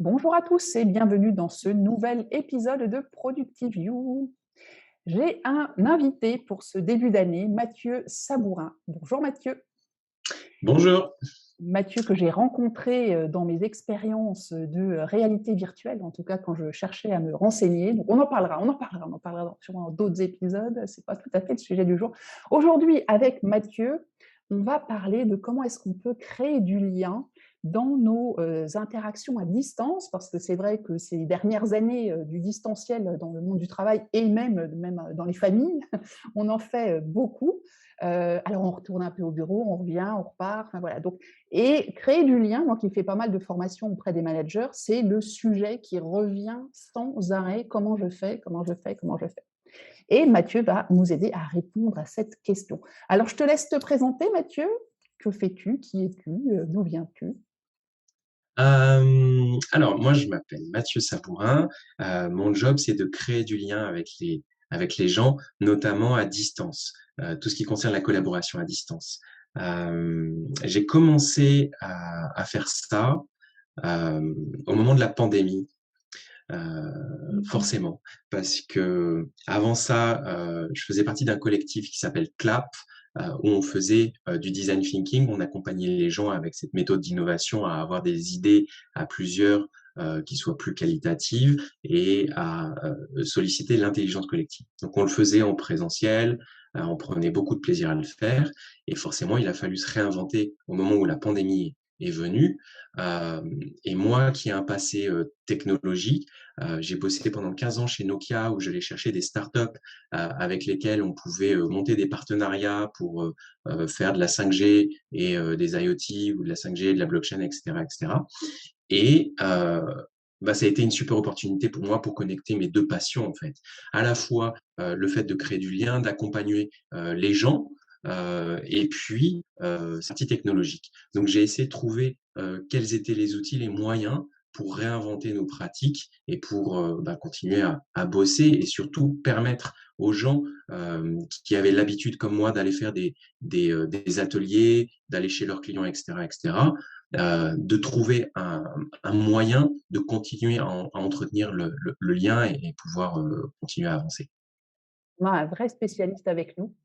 Bonjour à tous et bienvenue dans ce nouvel épisode de Productive You. J'ai un invité pour ce début d'année, Mathieu Sabourin. Bonjour Mathieu. Bonjour. Mathieu que j'ai rencontré dans mes expériences de réalité virtuelle, en tout cas quand je cherchais à me renseigner. Donc on en parlera sûrement dans d'autres épisodes, c'est pas tout à fait le sujet du jour. Aujourd'hui, avec Mathieu, on va parler de comment est-ce qu'on peut créer du lien dans nos interactions à distance, parce que c'est vrai que ces dernières années du distanciel dans le monde du travail et même dans les familles, on en fait beaucoup. Alors on retourne un peu au bureau, on revient, on repart, enfin voilà. Donc, et créer du lien, moi qui fais pas mal de formations auprès des managers, c'est le sujet qui revient sans arrêt. Comment je fais, comment je fais, comment je fais. Et Mathieu va nous aider à répondre à cette question. Alors je te laisse te présenter, Mathieu. Que fais-tu? Qui es-tu? D'où viens-tu? Alors moi, je m'appelle Mathieu Sabourin. Mon job, c'est de créer du lien avec les gens, notamment à distance, tout ce qui concerne la collaboration à distance. J'ai commencé à faire ça au moment de la pandémie, Mhm. forcément, parce que avant ça, je faisais partie d'un collectif qui s'appelle CLAP, où on faisait du design thinking, on accompagnait les gens avec cette méthode d'innovation à avoir des idées à plusieurs qui soient plus qualitatives et à solliciter l'intelligence collective. Donc on le faisait en présentiel, on prenait beaucoup de plaisir à le faire et forcément il a fallu se réinventer au moment où la pandémie est venue. Euh, et moi qui ai un passé technologique, j'ai bossé pendant 15 ans chez Nokia où j'allais chercher des startups avec lesquelles on pouvait monter des partenariats pour faire de la 5G et des IoT ou de la 5G, et de la blockchain, etc., etc. Et bah, ça a été une super opportunité pour moi pour connecter mes deux passions en fait. À la fois le fait de créer du lien, d'accompagner les gens, et puis sortie technologique. Donc j'ai essayé de trouver quels étaient les outils, les moyens pour réinventer nos pratiques et pour bah, continuer à bosser et surtout permettre aux gens qui avaient l'habitude comme moi d'aller faire des ateliers, d'aller chez leurs clients, etc., etc., de trouver un moyen de continuer à entretenir le lien et pouvoir continuer à avancer. On a un vrai spécialiste avec nous.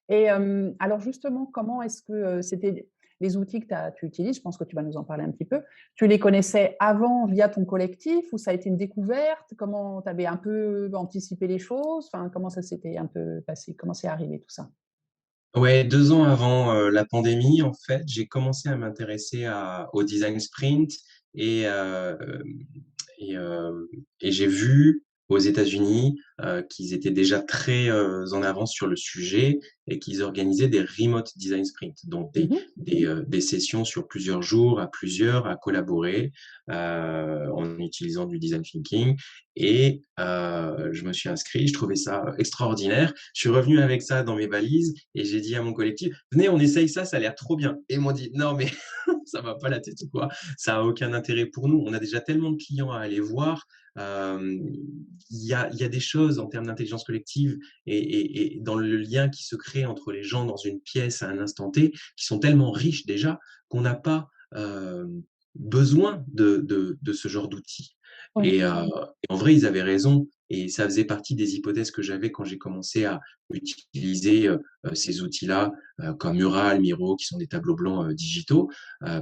Et alors justement, comment est-ce que c'était les outils que tu utilises? Je pense que tu vas nous en parler un petit peu. Tu les connaissais avant via ton collectif ou ça a été une découverte? Comment tu avais un peu anticipé les choses? Enfin, comment ça s'était un peu passé? Comment c'est arrivé tout ça? Ouais, 2 ans avant la pandémie, en fait, j'ai commencé à m'intéresser au design sprint et, euh, et, euh, et j'ai vu aux États-Unis qu'ils étaient déjà très en avance sur le sujet et qu'ils organisaient des remote design sprints, donc Mhm. des sessions sur plusieurs jours, à plusieurs, à collaborer en utilisant du design thinking. Et je me suis inscrit, je trouvais ça extraordinaire. Je suis revenu avec ça dans mes valises et j'ai dit à mon collectif, venez, on essaye ça, ça a l'air trop bien. Et ils m'ont dit, non, mais ça va pas la tête ou quoi, ça a aucun intérêt pour nous. On a déjà tellement de clients à aller voir. Il y a des choses en termes d'intelligence collective et dans le lien qui se crée entre les gens dans une pièce à un instant T, qui sont tellement riches déjà qu'on n'a pas besoin de ce genre d'outils. Oui. Et en vrai, ils avaient raison. Et ça faisait partie des hypothèses que j'avais quand j'ai commencé à utiliser ces outils-là, comme Mural, Miro, qui sont des tableaux blancs digitaux,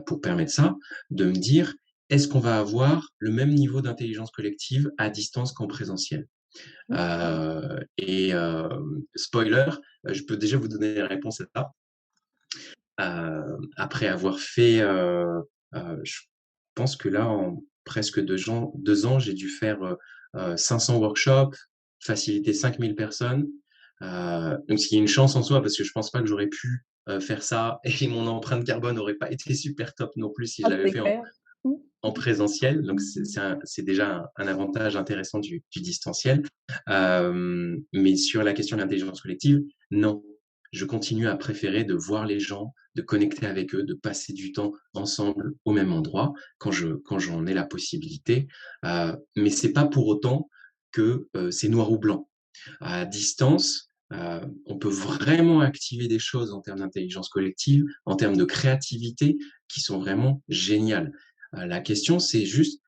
pour permettre ça, de me dire, est-ce qu'on va avoir le même niveau d'intelligence collective à distance qu'en présentiel? Spoiler, je peux déjà vous donner la réponse à ça. Après avoir fait, je pense que là, en presque 2 ans, j'ai dû faire 500 workshops, faciliter 5000 personnes. Donc, ce qui est une chance en soi, parce que je pense pas que j'aurais pu faire ça et mon empreinte carbone n'aurait pas été super top non plus si je Ah, l'avais c'est fait clair. Mm. en présentiel. Donc, c'est déjà un avantage intéressant du distanciel. Mais sur la question de l'intelligence collective, non. Je continue à préférer de voir les gens, de connecter avec eux, de passer du temps ensemble au même endroit quand j'en ai la possibilité. Mais c'est pas pour autant que c'est noir ou blanc. À distance, on peut vraiment activer des choses en termes d'intelligence collective, en termes de créativité, qui sont vraiment géniales. La question, c'est juste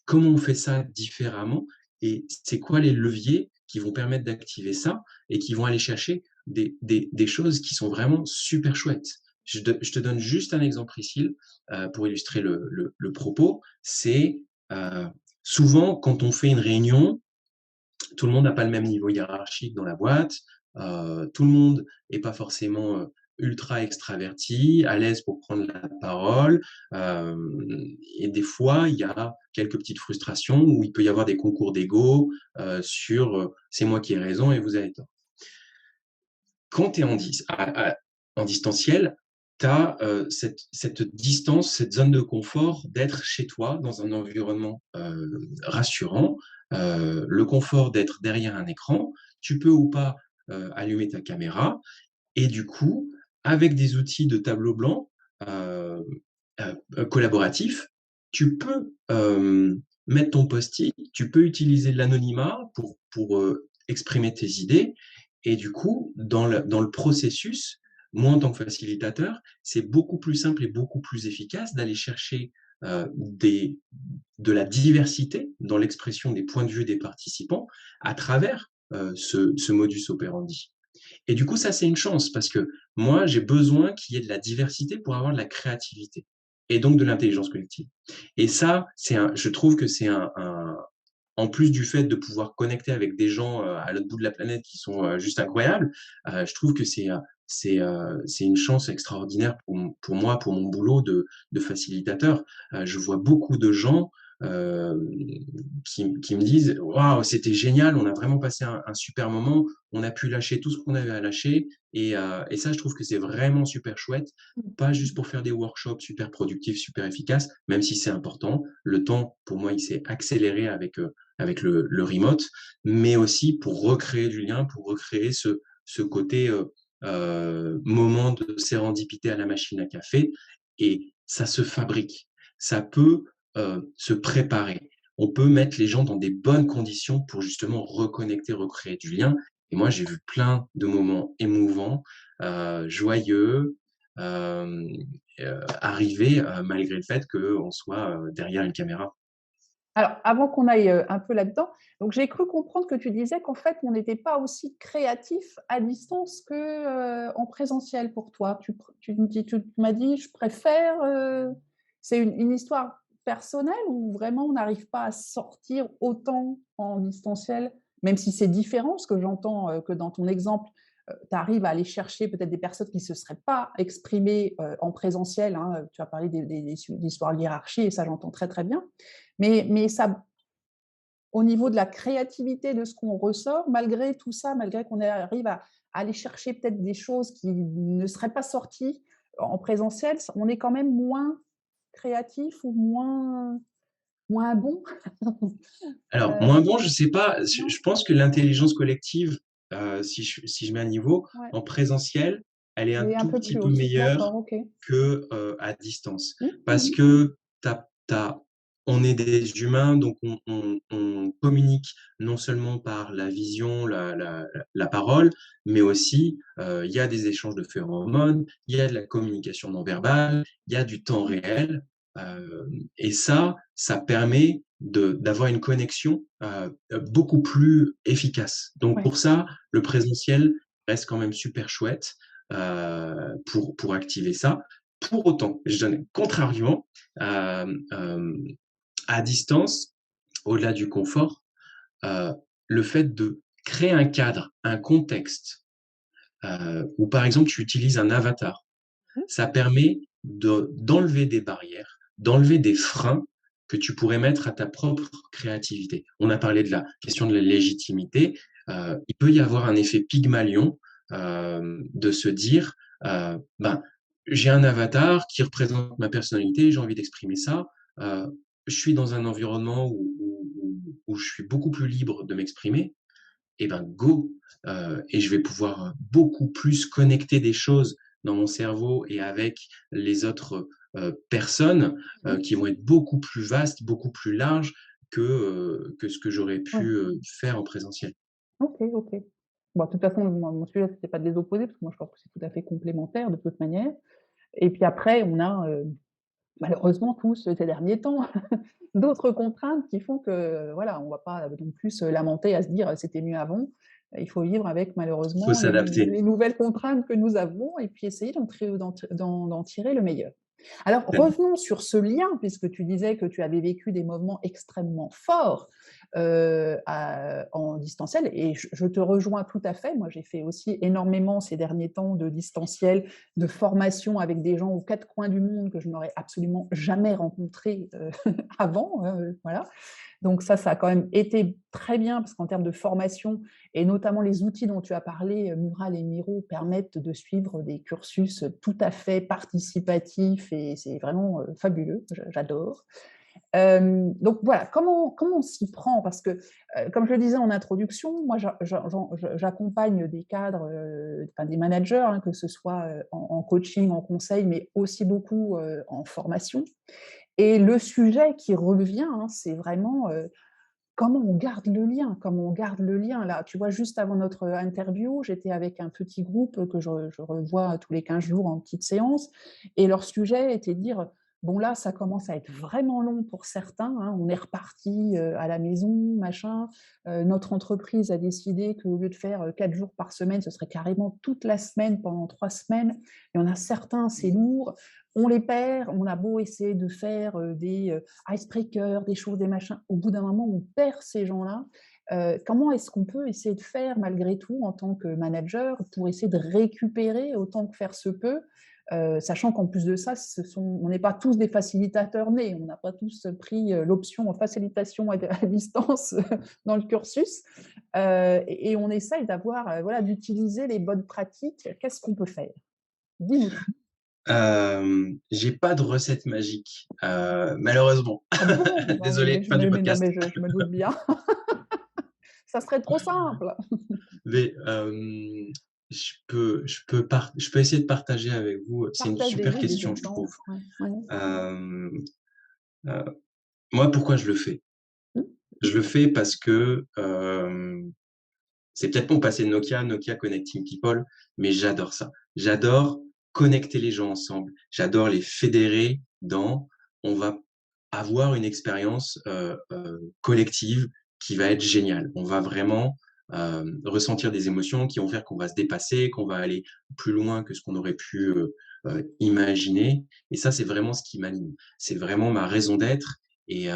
comment on fait ça différemment et c'est quoi les leviers qui vont permettre d'activer ça et qui vont aller chercher des choses qui sont vraiment super chouettes. Je te donne juste un exemple ici pour illustrer le propos. C'est souvent quand on fait une réunion, tout le monde n'a pas le même niveau hiérarchique dans la boîte, tout le monde n'est pas forcément ultra extraverti, à l'aise pour prendre la parole, et des fois, il y a quelques petites frustrations où il peut y avoir des concours d'ego sur c'est moi qui ai raison et vous avez tort. Quand tu es en distanciel, tu as cette distance, cette zone de confort d'être chez toi dans un environnement rassurant, le confort d'être derrière un écran. Tu peux ou pas allumer ta caméra et du coup, avec des outils de tableau blanc euh, collaboratif, tu peux mettre ton post-it, tu peux utiliser l'anonymat pour exprimer tes idées. Et du coup, dans le processus, moi, en tant que facilitateur, c'est beaucoup plus simple et beaucoup plus efficace d'aller chercher de la diversité dans l'expression des points de vue des participants à travers ce modus operandi. Et du coup, ça, c'est une chance parce que moi, j'ai besoin qu'il y ait de la diversité pour avoir de la créativité et donc de l'intelligence collective. Et ça, je trouve que c'est en plus du fait de pouvoir connecter avec des gens à l'autre bout de la planète qui sont juste incroyables, je trouve que c'est une chance extraordinaire pour moi, pour mon boulot de facilitateur. Je vois beaucoup de gens euh, qui me disent waouh, c'était génial, on a vraiment passé un super moment, on a pu lâcher tout ce qu'on avait à lâcher. Et ça, je trouve que c'est vraiment super chouette, pas juste pour faire des workshops super productifs, super efficaces, même si c'est important. Le temps, pour moi, il s'est accéléré avec le remote, mais aussi pour recréer du lien, pour recréer ce côté moment de sérendipité à la machine à café. Et ça se fabrique, ça peut se préparer. On peut mettre les gens dans des bonnes conditions pour justement reconnecter, recréer du lien. Et moi, j'ai vu plein de moments émouvants, joyeux, euh, arriver malgré le fait qu'on soit derrière une caméra. Alors, avant qu'on aille un peu là-dedans, donc j'ai cru comprendre que tu disais qu'en fait, on n'était pas aussi créatif à distance que en présentiel pour toi. Tu m'as dit, je préfère. C'est une histoire personnelle ou vraiment on n'arrive pas à sortir autant en distanciel, même si c'est différent, ce que j'entends que dans ton exemple, tu arrives à aller chercher peut-être des personnes qui ne se seraient pas exprimées en présentiel. Hein. Tu as parlé d'histoires de hiérarchie et ça, j'entends très, très bien. Mais ça, au niveau de la créativité de ce qu'on ressort, malgré tout ça, malgré qu'on arrive à aller chercher peut-être des choses qui ne seraient pas sorties en présentiel, on est quand même moins créatif ou moins bon. Alors, euh, moins bon, je sais pas. Je non, pense que l'intelligence collective, si je mets un niveau, ouais. en présentiel, elle est un Elle est un tout peu petit plus peu haute. meilleure D'accord, ok. que à distance. Parce Mhm. que on est des humains, donc on communique non seulement par la vision, la parole, mais aussi il y a des échanges de phéromones, il y a de la communication non verbale, il y a du temps réel. euh, et ça permet d'avoir une connexion beaucoup plus efficace. Donc Ouais. pour ça, le présentiel reste quand même super chouette pour activer ça. Pour autant, je donne un contre-argument. Euh, euh, à distance, au-delà du confort, euh, le fait de créer un cadre, un contexte, où par exemple tu utilises un avatar, ça permet d'enlever des barrières, d'enlever des freins que tu pourrais mettre à ta propre créativité. On a parlé de la question de la légitimité. Il peut y avoir un effet Pygmalion de se dire, ben, j'ai un avatar qui représente ma personnalité, j'ai envie d'exprimer ça. Je suis dans un environnement où je suis beaucoup plus libre de m'exprimer. Et ben go, et je vais pouvoir beaucoup plus connecter des choses dans mon cerveau et avec les autres personnes Mhm. qui vont être beaucoup plus vastes, beaucoup plus larges que ce que j'aurais pu Ouais. faire en présentiel. Ok, ok. Bon, de toute façon, mon sujet, ce n'était pas de les opposer, parce que moi, je pense que c'est tout à fait complémentaire de toute manière. Et puis après, on a malheureusement tous ces derniers temps, d'autres contraintes qui font que, voilà, on ne va pas non plus se lamenter à se dire: «C'était mieux avant». Il faut vivre avec Faut malheureusement s'adapter. les nouvelles contraintes que nous avons et puis essayer d'en tirer le meilleur. Alors Tellement. revenons sur ce lien, puisque tu disais que tu avais vécu des moments extrêmement forts, en distanciel et je te rejoins tout à fait. Moi, j'ai fait aussi énormément ces derniers temps de distanciel, de formation avec des gens aux 4 coins du monde que je n'aurais absolument jamais rencontrés, avant, voilà. Donc ça a quand même été très bien parce qu'en termes de formation et notamment les outils dont tu as parlé, Mural et Miro permettent de suivre des cursus tout à fait participatifs et c'est vraiment, fabuleux, j'adore. Donc voilà, comment on s'y prend? Parce que, comme je le disais en introduction, moi j'accompagne des cadres, enfin des managers, hein, que ce soit, en coaching, en conseil, mais aussi beaucoup, en formation et le sujet qui revient, hein, c'est vraiment, comment on garde le lien? Comment on garde le lien? Là, tu vois, juste avant notre interview, j'étais avec un petit groupe que je revois tous les 15 jours en petite séance et leur sujet était de dire: «Bon là, ça commence à être vraiment long pour certains, hein, on est reparti à la maison, machin. Notre entreprise a décidé qu'au lieu de faire, 4 jours par semaine, ce serait carrément toute la semaine pendant 3 semaines. Il y en a certains, c'est lourd. On les perd, on a beau essayer de faire, des, icebreakers, des choses, des machins. Au bout d'un moment, on perd ces gens-là. Comment est-ce qu'on peut essayer de faire malgré tout en tant que manager pour essayer de récupérer autant que faire se peut? Sachant qu'en plus de ça, on n'est pas tous des facilitateurs nés, on n'a pas tous pris l'option en facilitation à distance dans le cursus. Et on essaye d'avoir, voilà, d'utiliser les bonnes pratiques. Qu'est-ce qu'on peut faire? Dis-nous tout. J'ai pas de recette magique, malheureusement. Ah bon? Non Désolé, fin du mais non podcast. mais je me doute bien. Ça serait trop simple. Mais, je peux essayer de partager avec vous, c'est une Partage super des question, je trouve. exemples, ouais, ouais. Hem, heu, Moi, pourquoi je le fais? Mmh, Je le fais parce que, c'est peut-être mon passé de Nokia, Nokia Connecting People, mais j'adore ça. J'adore connecter les gens ensemble. J'adore les fédérer dans on va avoir une expérience, collective qui va être géniale. On va vraiment, ressentir des émotions qui vont faire qu'on va se dépasser, qu'on va aller plus loin que ce qu'on aurait pu, imaginer et ça, c'est vraiment ce qui m'anime. C'est vraiment ma raison d'être et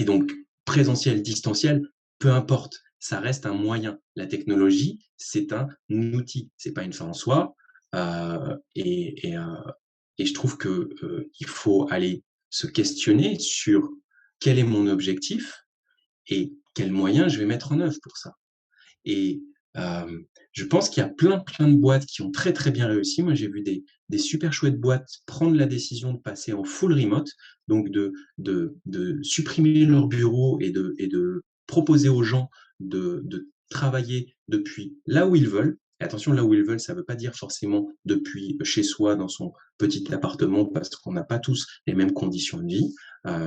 donc, présentiel, distanciel, peu importe, ça reste un moyen. La technologie, c'est un outil, c'est pas une fin en soi. Et je trouve que, il faut aller se questionner sur quel est mon objectif et quels moyens je vais mettre en œuvre pour ça. Et je pense qu'il y a plein de boîtes qui ont très, très bien réussi. Moi, j'ai vu des super chouettes boîtes prendre la décision de passer en full remote, donc de supprimer leur bureau et de proposer aux gens de travailler depuis là où ils veulent. Et attention, là où ils veulent, ça ne veut pas dire forcément depuis chez soi, dans son petit appartement, parce qu'on n'a pas tous les mêmes conditions de vie,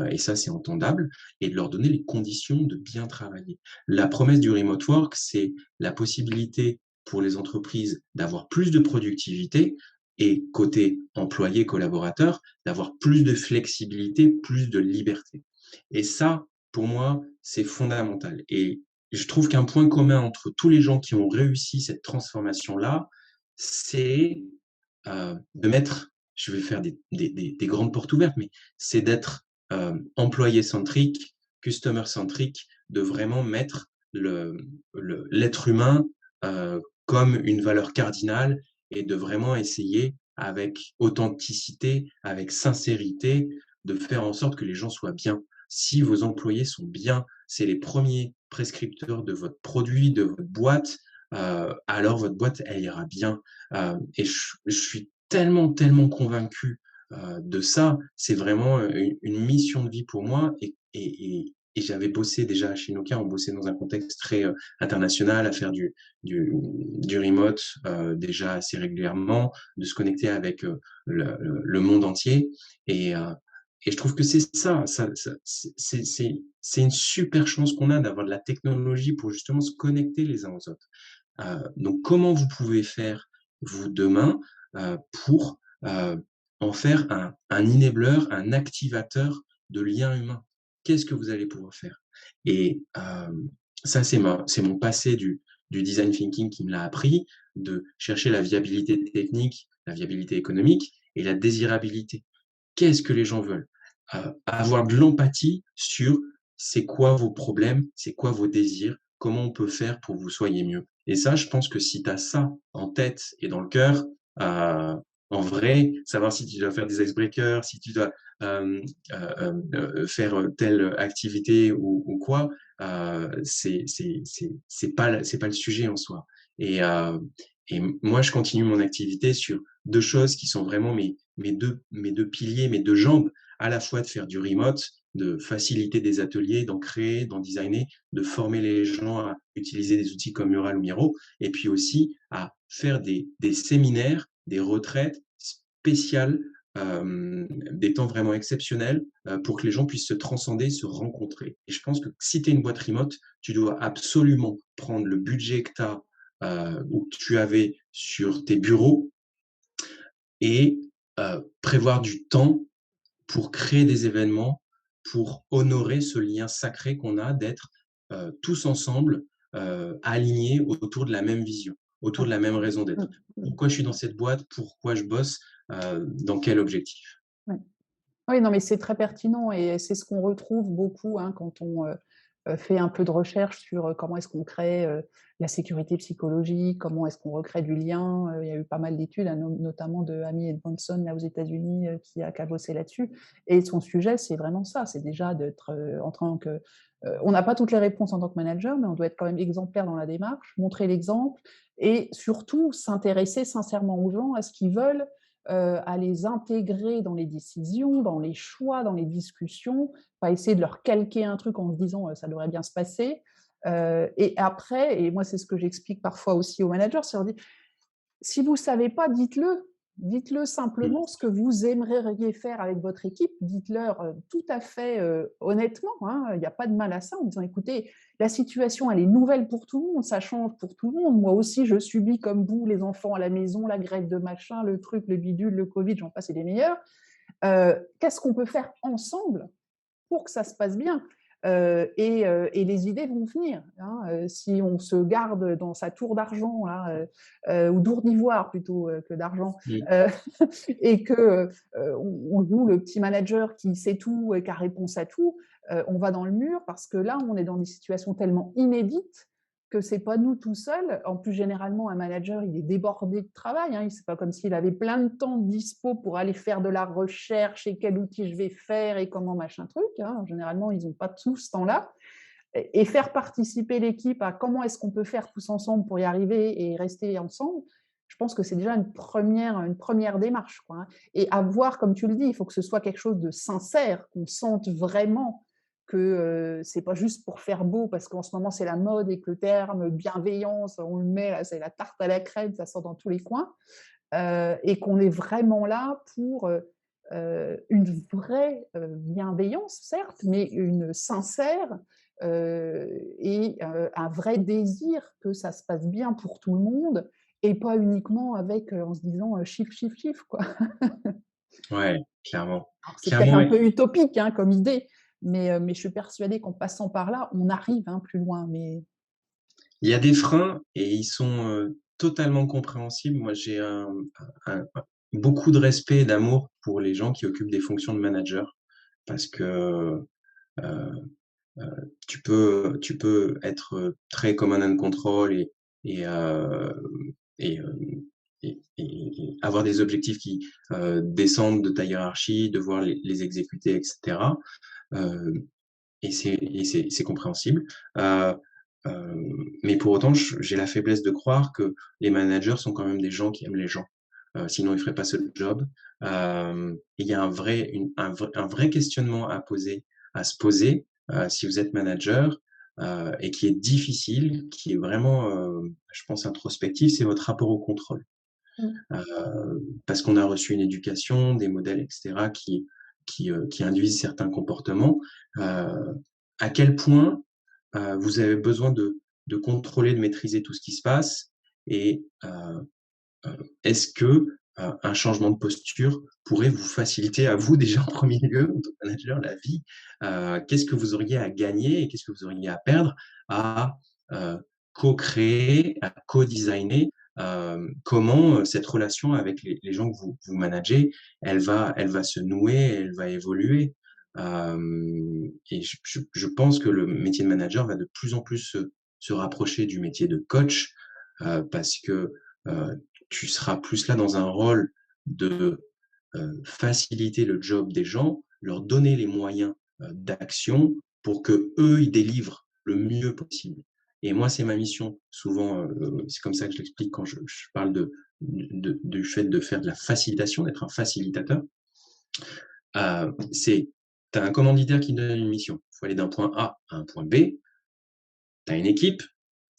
et ça, c'est entendable, et de leur donner les conditions de bien travailler. La promesse du remote work, c'est la possibilité pour les entreprises d'avoir plus de productivité et côté employé, collaborateur, d'avoir plus de flexibilité, plus de liberté. Et ça, pour moi, c'est fondamental. Et je trouve qu'un point commun entre tous les gens qui ont réussi cette transformation-là, c'est de mettre, je vais faire des grandes portes ouvertes, mais c'est d'être employé centrique, customer centrique, de vraiment mettre l'être humain comme une valeur cardinale et de vraiment essayer avec authenticité, avec sincérité, de faire en sorte que les gens soient bien. Si vos employés sont bien, c'est les premiers prescripteurs de votre produit, de votre boîte, alors votre boîte, elle ira bien. Et je suis tellement convaincu de ça. C'est vraiment une mission de vie pour moi. Et j'avais bossé déjà chez Nokia, on bossait dans un contexte très international, à faire du remote déjà assez régulièrement, de se connecter avec le monde entier. Et, euh, et je trouve que c'est c'est une super chance qu'on a d'avoir de la technologie pour justement se connecter les uns aux autres. Donc, comment vous pouvez faire, vous, demain, pour en faire un enabler, un activateur de liens humains. Qu'est-ce que vous allez pouvoir faire? Et ça, c'est mon passé du design thinking qui me l'a appris, de chercher la viabilité technique, la viabilité économique et la désirabilité. Qu'est-ce que les gens veulent? Avoir de l'empathie sur c'est quoi vos problèmes, c'est quoi vos désirs, comment on peut faire pour que vous soyez mieux. Et ça, je pense que si tu as ça en tête et dans le cœur, euh, en vrai, savoir si tu dois faire des icebreakers, si tu dois faire telle activité ou quoi, c'est pas le sujet en soi. Et, euh, et moi, je continue mon activité sur deux choses qui sont vraiment mes deux piliers, mes deux jambes, à la fois de faire du remote, de faciliter des ateliers, d'en créer, d'en designer, de former les gens à utiliser des outils comme Mural ou Miro, et puis aussi à faire des séminaires, des retraites spéciales, des temps vraiment exceptionnels pour que les gens puissent se transcender, se rencontrer. Et je pense que si tu es une boîte remote, tu dois absolument prendre le budget que tu as ou que tu avais sur tes bureaux et prévoir du temps pour créer des événements, pour honorer ce lien sacré qu'on a d'être tous ensemble, alignés autour de la même vision, autour Ouais. de la même raison Mmh, d'être. mmh. Pourquoi je suis dans cette boîte, pourquoi je bosse, dans quel objectif. Ouais. Oui, non, mais c'est très pertinent et c'est ce qu'on retrouve beaucoup, hein, quand on, fait un peu de recherche sur, comment est-ce qu'on crée, la sécurité psychologique, comment est-ce qu'on recrée du lien. Il y a eu pas mal d'études, hein, notamment de Amy Edmondson, là, aux États-Unis, qui a bossé là-dessus et son sujet, c'est vraiment ça, c'est déjà d'être, en tant que on n'a pas toutes les réponses en tant que manager, mais on doit être quand même exemplaire dans la démarche, montrer l'exemple et surtout s'intéresser sincèrement aux gens, à ce qu'ils veulent, à les intégrer dans les décisions, dans les choix, dans les discussions, pas essayer de leur calquer un truc en se disant ça devrait bien se passer. Et après, et moi c'est ce que j'explique parfois aussi aux managers, c'est leur dire si vous ne savez pas, dites-le. Dites-le Mm. simplement ce que vous aimeriez faire avec votre équipe. Dites-leur tout à fait honnêtement. Hein, il n'y a pas de mal à ça en disant écoutez, la situation elle est nouvelle pour tout le monde, ça change pour tout le monde. Moi aussi, je subis comme vous les enfants à la maison, la grève de machin, le truc, le bidule, le Covid, j'en passe et des meilleurs. Qu'est-ce qu'on peut faire ensemble pour que ça se passe bien. Et les idées vont venir. Hein. Si on se garde dans sa tour d'argent, hein, ou d'our d'ivoire plutôt que d'argent, Mm. euh, et que on joue le petit manager qui sait tout et qui a réponse à tout, on va dans le mur parce que là, on est dans des situations tellement inédites que c'est pas nous tout seuls. En plus, généralement, un manager, il est débordé de travail. Hein. C'est pas comme s'il avait plein de temps de dispo pour aller faire de la recherche et quel outil je vais faire et comment machin truc. Hein. Généralement, ils n'ont pas tout ce temps-là. Et faire participer l'équipe à comment est-ce qu'on peut faire tous ensemble pour y arriver et rester ensemble, je pense que c'est déjà une première démarche. Quoi, hein. Et avoir, comme tu le dis, il faut que ce soit quelque chose de sincère, qu'on sente vraiment que c'est pas juste pour faire beau parce qu'en ce moment c'est la mode et que le terme bienveillance, on le met, là, c'est la tarte à la crème, ça sort dans tous les coins, et qu'on est vraiment là pour une vraie bienveillance, certes, mais une sincère et un vrai désir que ça se passe bien pour tout le monde et pas uniquement avec en se disant chiffre, chiffre, chiffre, quoi. Ouais, clairement. Alors, c'est peut-être Clairement, un ouais. peu utopique hein, comme idée, mais je suis persuadée qu'en passant par là, on arrive hein, plus loin. Mais Il y a des freins et ils sont totalement compréhensibles. Moi, j'ai beaucoup de respect et d'amour pour les gens qui occupent des fonctions de manager parce que euh, tu peux être très command and control et, euh, et, euh, et avoir des objectifs qui descendent de ta hiérarchie, devoir les exécuter, etc. Euh, c'est compréhensible. Euh, mais pour autant, j'ai la faiblesse de croire que les managers sont quand même des gens qui aiment les gens. Sinon, ils feraient pas ce job. Il y a un vrai questionnement à poser, à se poser si vous êtes manager et qui est difficile, qui est vraiment, je pense, introspectif, c'est votre rapport au contrôle. mm, Parce qu'on a reçu une éducation, des modèles, etc., qui induisent certains comportements. Euh, à quel point vous avez besoin de contrôler, de maîtriser tout ce qui se passe et est-ce que un changement de posture pourrait vous faciliter à vous déjà en premier lieu, en tant que manager, la vie. Qu'est-ce que vous auriez à gagner et qu'est-ce que vous auriez à perdre à co-créer, à co-designer comment cette relation avec les gens que vous managez, elle va se nouer, elle va évoluer. Et je pense que le métier de manager va de plus en plus se rapprocher du métier de coach parce que euh, tu seras plus là dans un rôle de faciliter le job des gens, leur donner les moyens d'action pour que eux ils délivrent le mieux possible. Et moi, c'est ma mission. Souvent, c'est comme ça que je l'explique quand je parle du fait de faire de la facilitation, d'être un facilitateur. C'est, tu as un commanditaire qui donne une mission. Il faut aller d'un point A à un point B. Tu as une équipe.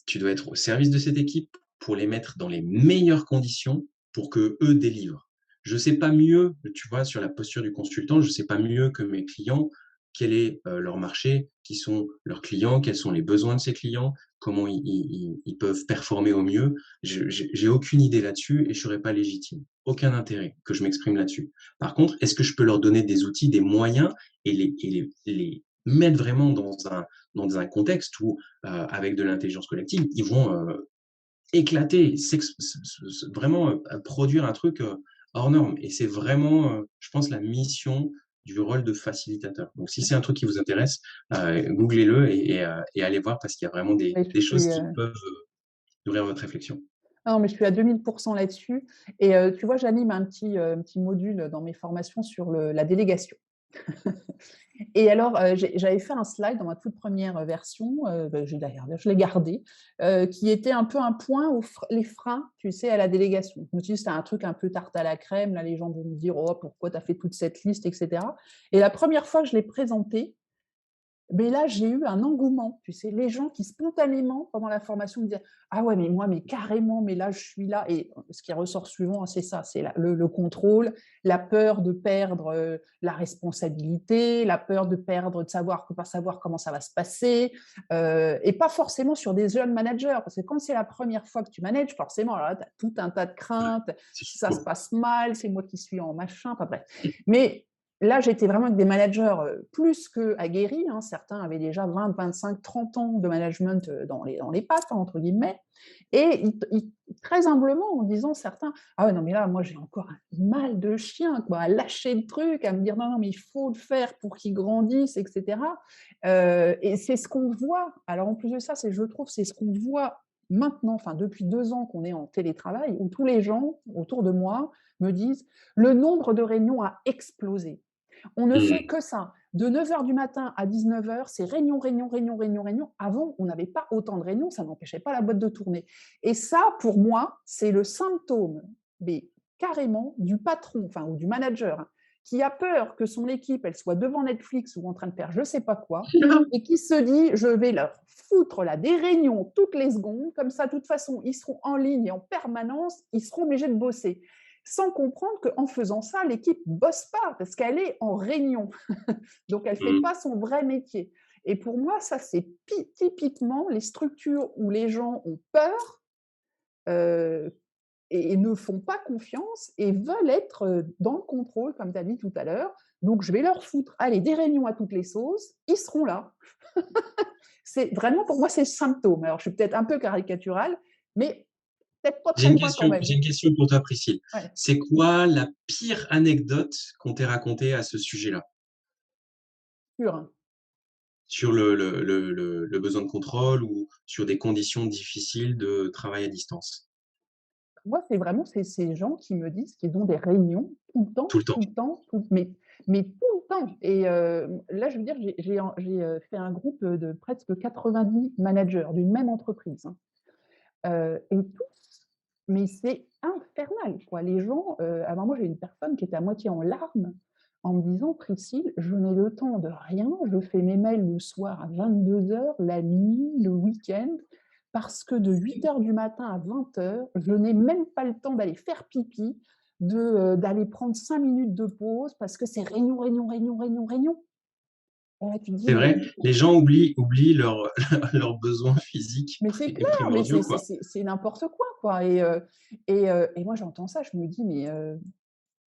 Tu dois être au service de cette équipe pour les mettre dans les meilleures conditions pour que eux délivrent. Je sais pas mieux, tu vois, sur la posture du consultant, je sais pas mieux que mes clients quel est leur marché, qui sont leurs clients, quels sont les besoins de ces clients, comment ils peuvent performer au mieux. J'ai aucune idée là-dessus et je serais pas légitime. Aucun intérêt que je m'exprime là-dessus. Par contre, est-ce que je peux leur donner des outils, des moyens et les mettre vraiment dans un contexte où, avec de l'intelligence collective, ils vont éclater, vraiment produire un truc hors norme. Et c'est vraiment, je pense, la mission du rôle de facilitateur. Donc, si c'est un truc qui vous intéresse, googlez-le et allez voir parce qu'il y a vraiment Mais je des choses suis, qui peuvent nourrir votre réflexion. non, mais je suis à 2000% là-dessus. Et tu vois, j'anime un petit module dans mes formations sur la délégation. Et alors, j'avais fait un slide dans ma toute première version, je l'ai gardé, qui était un peu un point aux les freins, tu sais, à la délégation. Je me suis dit, c'était un truc un peu tarte à la crème, là, les gens vont me dire, oh, pourquoi tu as fait toute cette liste, etc. Et la première fois que je l'ai présenté, mais là, j'ai eu un engouement, tu sais, les gens qui spontanément, pendant la formation, me disaient: «Ah ouais, mais moi, mais carrément, mais là, je suis là» et ce qui ressort souvent, c'est ça, c'est le contrôle, la peur de perdre, la responsabilité, la peur de perdre, de pas savoir comment ça va se passer, et pas forcément sur des jeunes managers. Parce que quand c'est la première fois que tu manages, forcément, alors là, tu as tout un tas de craintes. C'est Si ça se chaud. passe mal, c'est moi qui suis en machin, enfin bref. Mais là, j'étais vraiment avec des managers plus qu'aguerris. Hein. Certains avaient déjà 20, 25, 30 ans de management dans les pattes, hein, entre guillemets. Et très humblement, en disant certains, ah ouais, non, mais là, moi, j'ai encore un mal de chien, quoi, à lâcher le truc, à me dire, non, non, mais il faut le faire pour qu'ils grandissent, etc. Et c'est ce qu'on voit. Alors, en plus de ça, je trouve, c'est ce qu'on voit maintenant, enfin, depuis 2 ans qu'on est en télétravail, où tous les gens autour de moi me disent, le nombre de réunions a explosé. On ne fait Mmh. que ça. De 9 h du matin à 19 h, c'est réunion, réunion, réunion, réunion, réunion. Avant, on n'avait pas autant de réunions, ça n'empêchait pas la boîte de tourner. Et ça, pour moi, c'est le symptôme, mais carrément, du patron, enfin, ou du manager, hein, qui a peur que son équipe, elle soit devant Netflix ou en train de faire je ne sais pas quoi, et qui se dit, je vais leur foutre là des réunions toutes les secondes, comme ça, de toute façon, ils seront en ligne en permanence, ils seront obligés de bosser sans comprendre qu'en faisant ça, l'équipe ne bosse pas parce qu'elle est en réunion. Donc, elle ne fait Mmh. pas son vrai métier. Et pour moi, ça, c'est typiquement les structures où les gens ont peur euh, et ne font pas confiance et veulent être dans le contrôle, comme tu as dit tout à l'heure. Donc, je vais leur foutre, allez, des réunions à toutes les sauces, ils seront là. C'est vraiment, pour moi, c'est le symptôme. Alors, je suis peut-être un peu caricaturale, mais peut-être pas très loin quand même. J'ai une question pour toi, Priscille. Ouais. C'est quoi la pire anecdote qu'on t'ait racontée à ce sujet-là? Sûr. Sur le besoin de contrôle ou sur des conditions difficiles de travail à distance? Moi, c'est vraiment ces gens qui me disent qu'ils ont des réunions tout le temps, Tout le temps. tout le temps, mais tout le temps. Et là, je veux dire, j'ai fait un groupe de presque 90 managers d'une même entreprise. Hein. Et tous, mais c'est infernal, quoi. Les gens, à un moment, j'ai une personne qui était à moitié en larmes en me disant, Priscille, je n'ai le temps de rien, je fais mes mails le soir à 22 h, la nuit, le week-end, parce que de 8 h du matin à 20 h, je n'ai même pas le temps d'aller faire pipi, d'aller prendre 5 minutes de pause, parce que c'est réunion, réunion, réunion, réunion, réunion. Tu te dis, C'est vrai, les gens oublient leurs besoins physiques mais c'est et clair, mais primordiaux, quoi. c'est n'importe quoi, quoi. Et moi, j'entends ça, je me dis, mais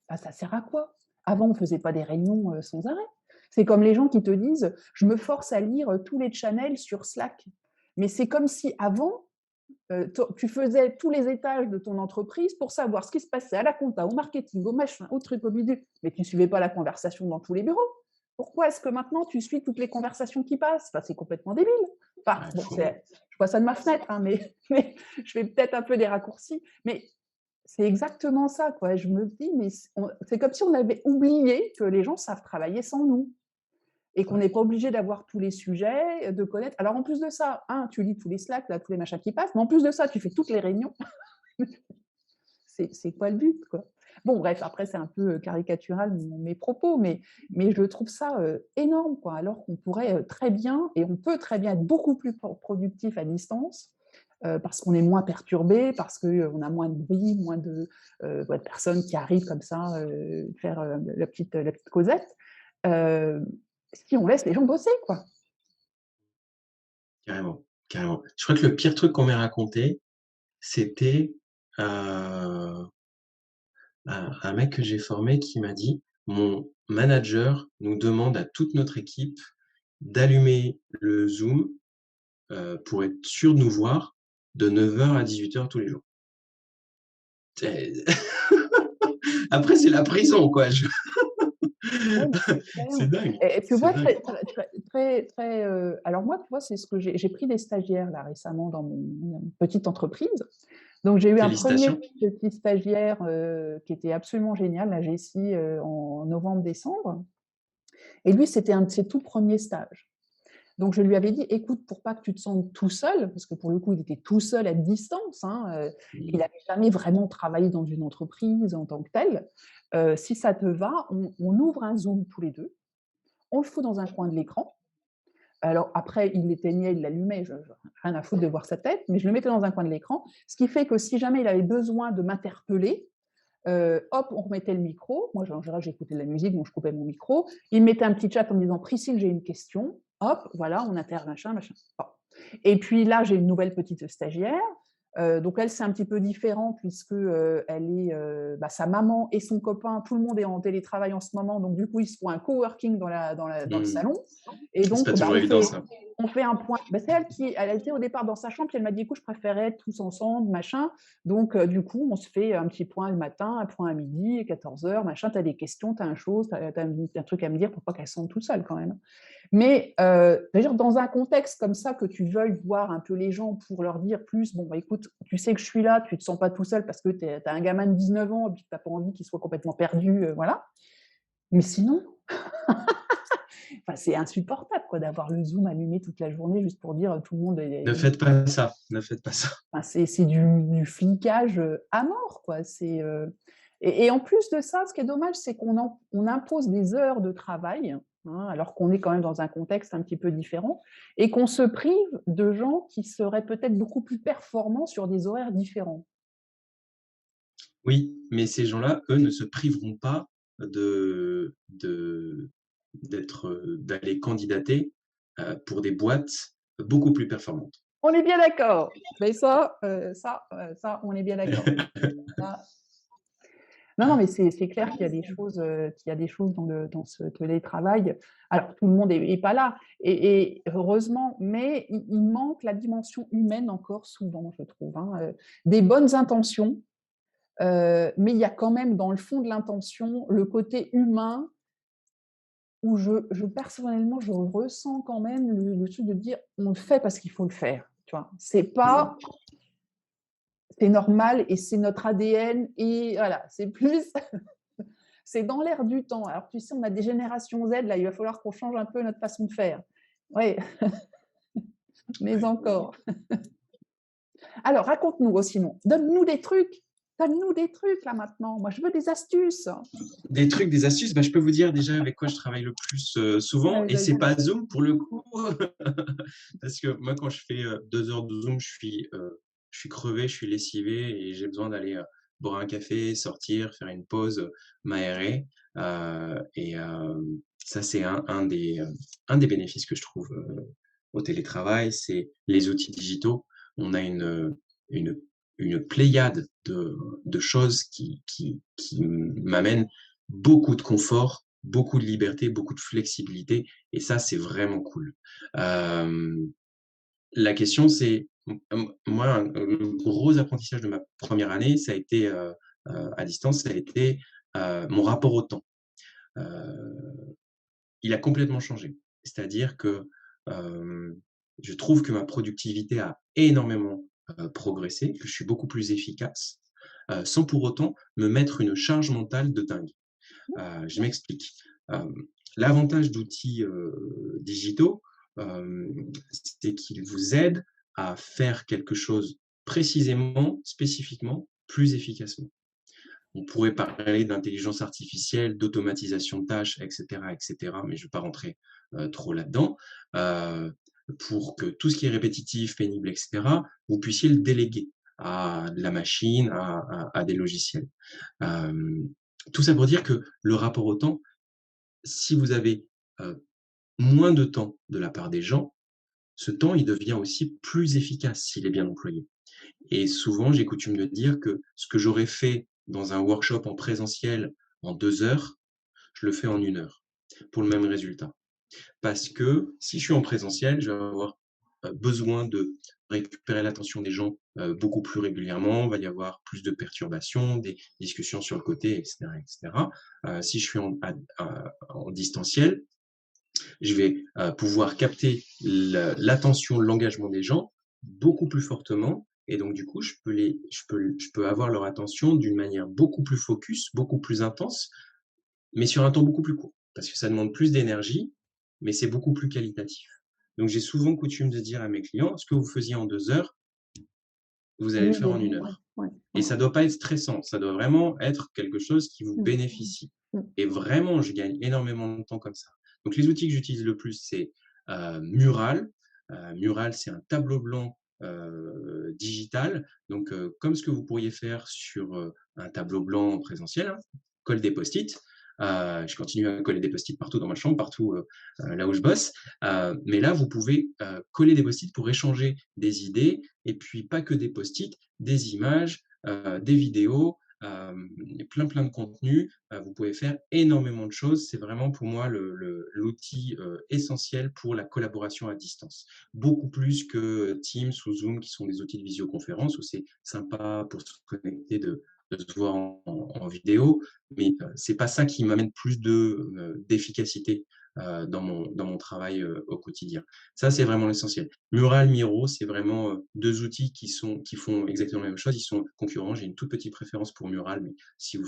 bah, ça sert à quoi? Avant, on ne faisait pas des réunions sans arrêt. C'est comme les gens qui te disent, je me force à lire tous les channels sur Slack. Mais c'est comme si avant, tu faisais tous les étages de ton entreprise pour savoir ce qui se passait à la compta, au marketing, au machin, au truc, au bidule, mais tu ne suivais pas la conversation dans tous les bureaux. Pourquoi est-ce que maintenant tu suis toutes les conversations qui passent? Enfin, c'est complètement débile. Enfin, Ouais, bon, je vois ça de ma fenêtre, hein, mais je fais peut-être un peu des raccourcis. Mais c'est exactement ça, quoi. Je me dis, mais c'est comme si on avait oublié que les gens savent travailler sans nous et qu'on ouais. n'est pas obligé d'avoir tous les sujets, de connaître. Alors, en plus de ça, tu lis tous les Slack, là, tous les machins qui passent, mais en plus de ça, tu fais toutes les réunions. C'est quoi le but, quoi? Bon, bref, après, c'est un peu caricatural mes propos, mais je trouve ça énorme, quoi, alors qu'on pourrait très bien, et on peut très bien être beaucoup plus productif à distance, parce qu'on est moins perturbé, parce qu'on a moins de bruit, moins de personnes qui arrivent comme ça faire la petite causette, euh, si on laisse les gens bosser, quoi. Carrément, carrément. Je crois que le pire truc qu'on m'ait raconté, c'était, heu, un mec que j'ai formé qui m'a dit: «Mon manager nous demande à toute notre équipe d'allumer le Zoom, pour être sûr de nous voir de 9 heures à 18 heures tous les jours». C'est après c'est la prison, quoi, Ouais, mais c'est clair. c'est dingue, Et tu c'est vois, dingue. alors moi, tu vois, c'est ce que j'ai pris des stagiaires là récemment dans mon petite entreprise. Donc j'ai eu un premier Félicitations. petit stagiaire qui était absolument génial, la Jessie, en novembre-décembre. Et lui, c'était un de ses tout premiers stages. Donc je lui avais dit, écoute, pour pas que tu te sentes tout seul, parce que pour le coup, il était tout seul à distance, hein, il Mmh. n'avait jamais vraiment travaillé dans une entreprise en tant que tel. Si ça te va, on ouvre un Zoom tous les deux, on le fout dans un coin de l'écran. Alors après, il l'éteignait, il l'allumait, rien à foutre de voir sa tête, mais je le mettais dans un coin de l'écran, ce qui fait que si jamais il avait besoin de m'interpeller, hop, on remettait le micro. Moi, en général, j'écoutais de la musique, donc je coupais mon micro. Il mettait un petit chat en me disant Priscille, j'ai une question. Hop, voilà, on intervient, machin, machin. Bon. Et puis là, j'ai une nouvelle petite stagiaire. Donc elle, c'est un petit peu différent puisque elle est, sa maman et son copain, tout le monde est en télétravail en ce moment. Donc du coup, ils se font un coworking dans le Mmh. salon. Et C'est pas donc, toujours évident ça. on fait un point. C'est elle elle était au départ dans sa chambre, puis elle m'a dit, écoute, je préférais être tous ensemble, machin. Donc, du coup, on se fait un petit point le matin, un point à midi, 14 heures, machin. Tu as des questions, tu as un chose, tu as un truc à me dire pour pas qu'elle se sente toute seule quand même. Mais dans un contexte comme ça, que tu veuilles voir un peu les gens pour leur dire plus, bon, bah, écoute, tu sais que je suis là, tu ne te sens pas tout seul parce que tu as un gamin de 19 ans et puis tu n'as pas envie qu'il soit complètement perdu, voilà. Mais sinon, enfin, c'est insupportable quoi, d'avoir le Zoom allumé toute la journée juste pour dire tout le monde Ne est. faites pas ça, ne faites pas ça. Enfin, c'est du flicage à mort, quoi. Et en plus de ça, ce qui est dommage, c'est on impose des heures de travail, hein, alors qu'on est quand même dans un contexte un petit peu différent, et qu'on se prive de gens qui seraient peut-être beaucoup plus performants sur des horaires différents. Oui, mais ces gens-là, eux, ne se priveront pas d'aller candidater, pour des boîtes beaucoup plus performantes. On est bien d'accord. Mais ça, on est bien d'accord. Ça, non, non, mais c'est clair qu'il y a des choses dans ce télétravail. Alors, tout le monde est pas là, et heureusement, mais il manque la dimension humaine encore souvent, je trouve, hein, des bonnes intentions, mais il y a quand même dans le fond de l'intention le côté humain où personnellement, je ressens quand même le truc de dire on le fait parce qu'il faut le faire. Tu vois, c'est Mmh. pas c'est normal et c'est notre ADN et voilà, c'est plus c'est dans l'air du temps. Alors, tu sais, on a des générations Z, là, il va falloir qu'on change un peu notre façon de faire. Oui, mais Ouais. encore. Alors, raconte-nous, oh, sinon, donne-nous des trucs. Donne-nous des trucs, là, maintenant. Moi, je veux des astuces. Des trucs, des astuces, bah, je peux vous dire déjà avec quoi je travaille le plus, souvent, Ouais, et c'est vas-y. pas Zoom pour le coup. Parce que moi, quand je fais 2 heures de Zoom, je suis crevé, je suis lessivé et j'ai besoin d'aller boire un café, sortir, faire une pause, m'aérer. Ça, c'est un des bénéfices que je trouve au télétravail, c'est les outils digitaux. On a une, une pléiade de choses qui m'amènent beaucoup de confort, beaucoup de liberté, beaucoup de flexibilité. Et ça, c'est vraiment cool. Euh, la question, c'est, moi, le gros apprentissage de ma première année, ça a été à distance, ça a été mon rapport au temps. Euh, il a complètement changé. C'est-à-dire que euh, je trouve que ma productivité a énormément progressé, que je suis beaucoup plus efficace, sans pour autant me mettre une charge mentale de dingue. Je m'explique. Euh, L'avantage d'outils digitaux, euh, c'est qu'ils vous aident à faire quelque chose précisément, spécifiquement, plus efficacement. On pourrait parler d'intelligence artificielle, d'automatisation de tâches, etc., mais je ne vais pas rentrer trop là-dedans, euh, pour que tout ce qui est répétitif, pénible, etc., vous puissiez le déléguer à de la machine, à des logiciels. Euh, tout ça pour dire que le rapport au temps, si vous avez euh, moins de temps de la part des gens, ce temps, il devient aussi plus efficace s'il est bien employé. Et souvent, j'ai coutume de dire que ce que j'aurais fait dans un workshop en présentiel en 2 heures, je le fais en 1 heure pour le même résultat. Parce que si je suis en présentiel, je vais avoir besoin de récupérer l'attention des gens beaucoup plus régulièrement. Il va y avoir plus de perturbations, des discussions sur le côté, etc., etc. Si je suis en distanciel, je vais pouvoir capter l'attention, l'engagement des gens beaucoup plus fortement. Et donc, du coup, je peux avoir leur attention d'une manière beaucoup plus focus, beaucoup plus intense, mais sur un temps beaucoup plus court. Parce que ça demande plus d'énergie, mais c'est beaucoup plus qualitatif. Donc, j'ai souvent coutume de dire à mes clients, ce que vous faisiez en 2 heures, vous allez le Mieux faire en déjà, une ouais, heure. ouais, Et ouais. ça doit pas être stressant, ça doit vraiment être quelque chose qui vous Mmh. bénéficie. Mmh. Et vraiment, je gagne énormément de temps comme ça. Donc, les outils que j'utilise le plus, c'est Mural. Mural, c'est un tableau blanc digital. Donc, comme ce que vous pourriez faire sur un tableau blanc en présentiel, hein, colle des post-it. Je continue à coller des post-it partout dans ma chambre, partout là où je bosse. Mais là, vous pouvez coller des post-it pour échanger des idées, et puis pas que des post-it, des images, des vidéos, plein de contenus. Vous pouvez faire énormément de choses. C'est vraiment pour moi l'outil essentiel pour la collaboration à distance. Beaucoup plus que Teams ou Zoom, qui sont des outils de visioconférence, où c'est sympa pour se connecter, de se voir en vidéo, mais c'est pas ça qui m'amène plus d'efficacité dans mon travail au quotidien. Ça, c'est vraiment l'essentiel. Mural, Miro, c'est vraiment deux outils qui font exactement la même chose. Ils sont concurrents. J'ai une toute petite préférence pour Mural, mais si vous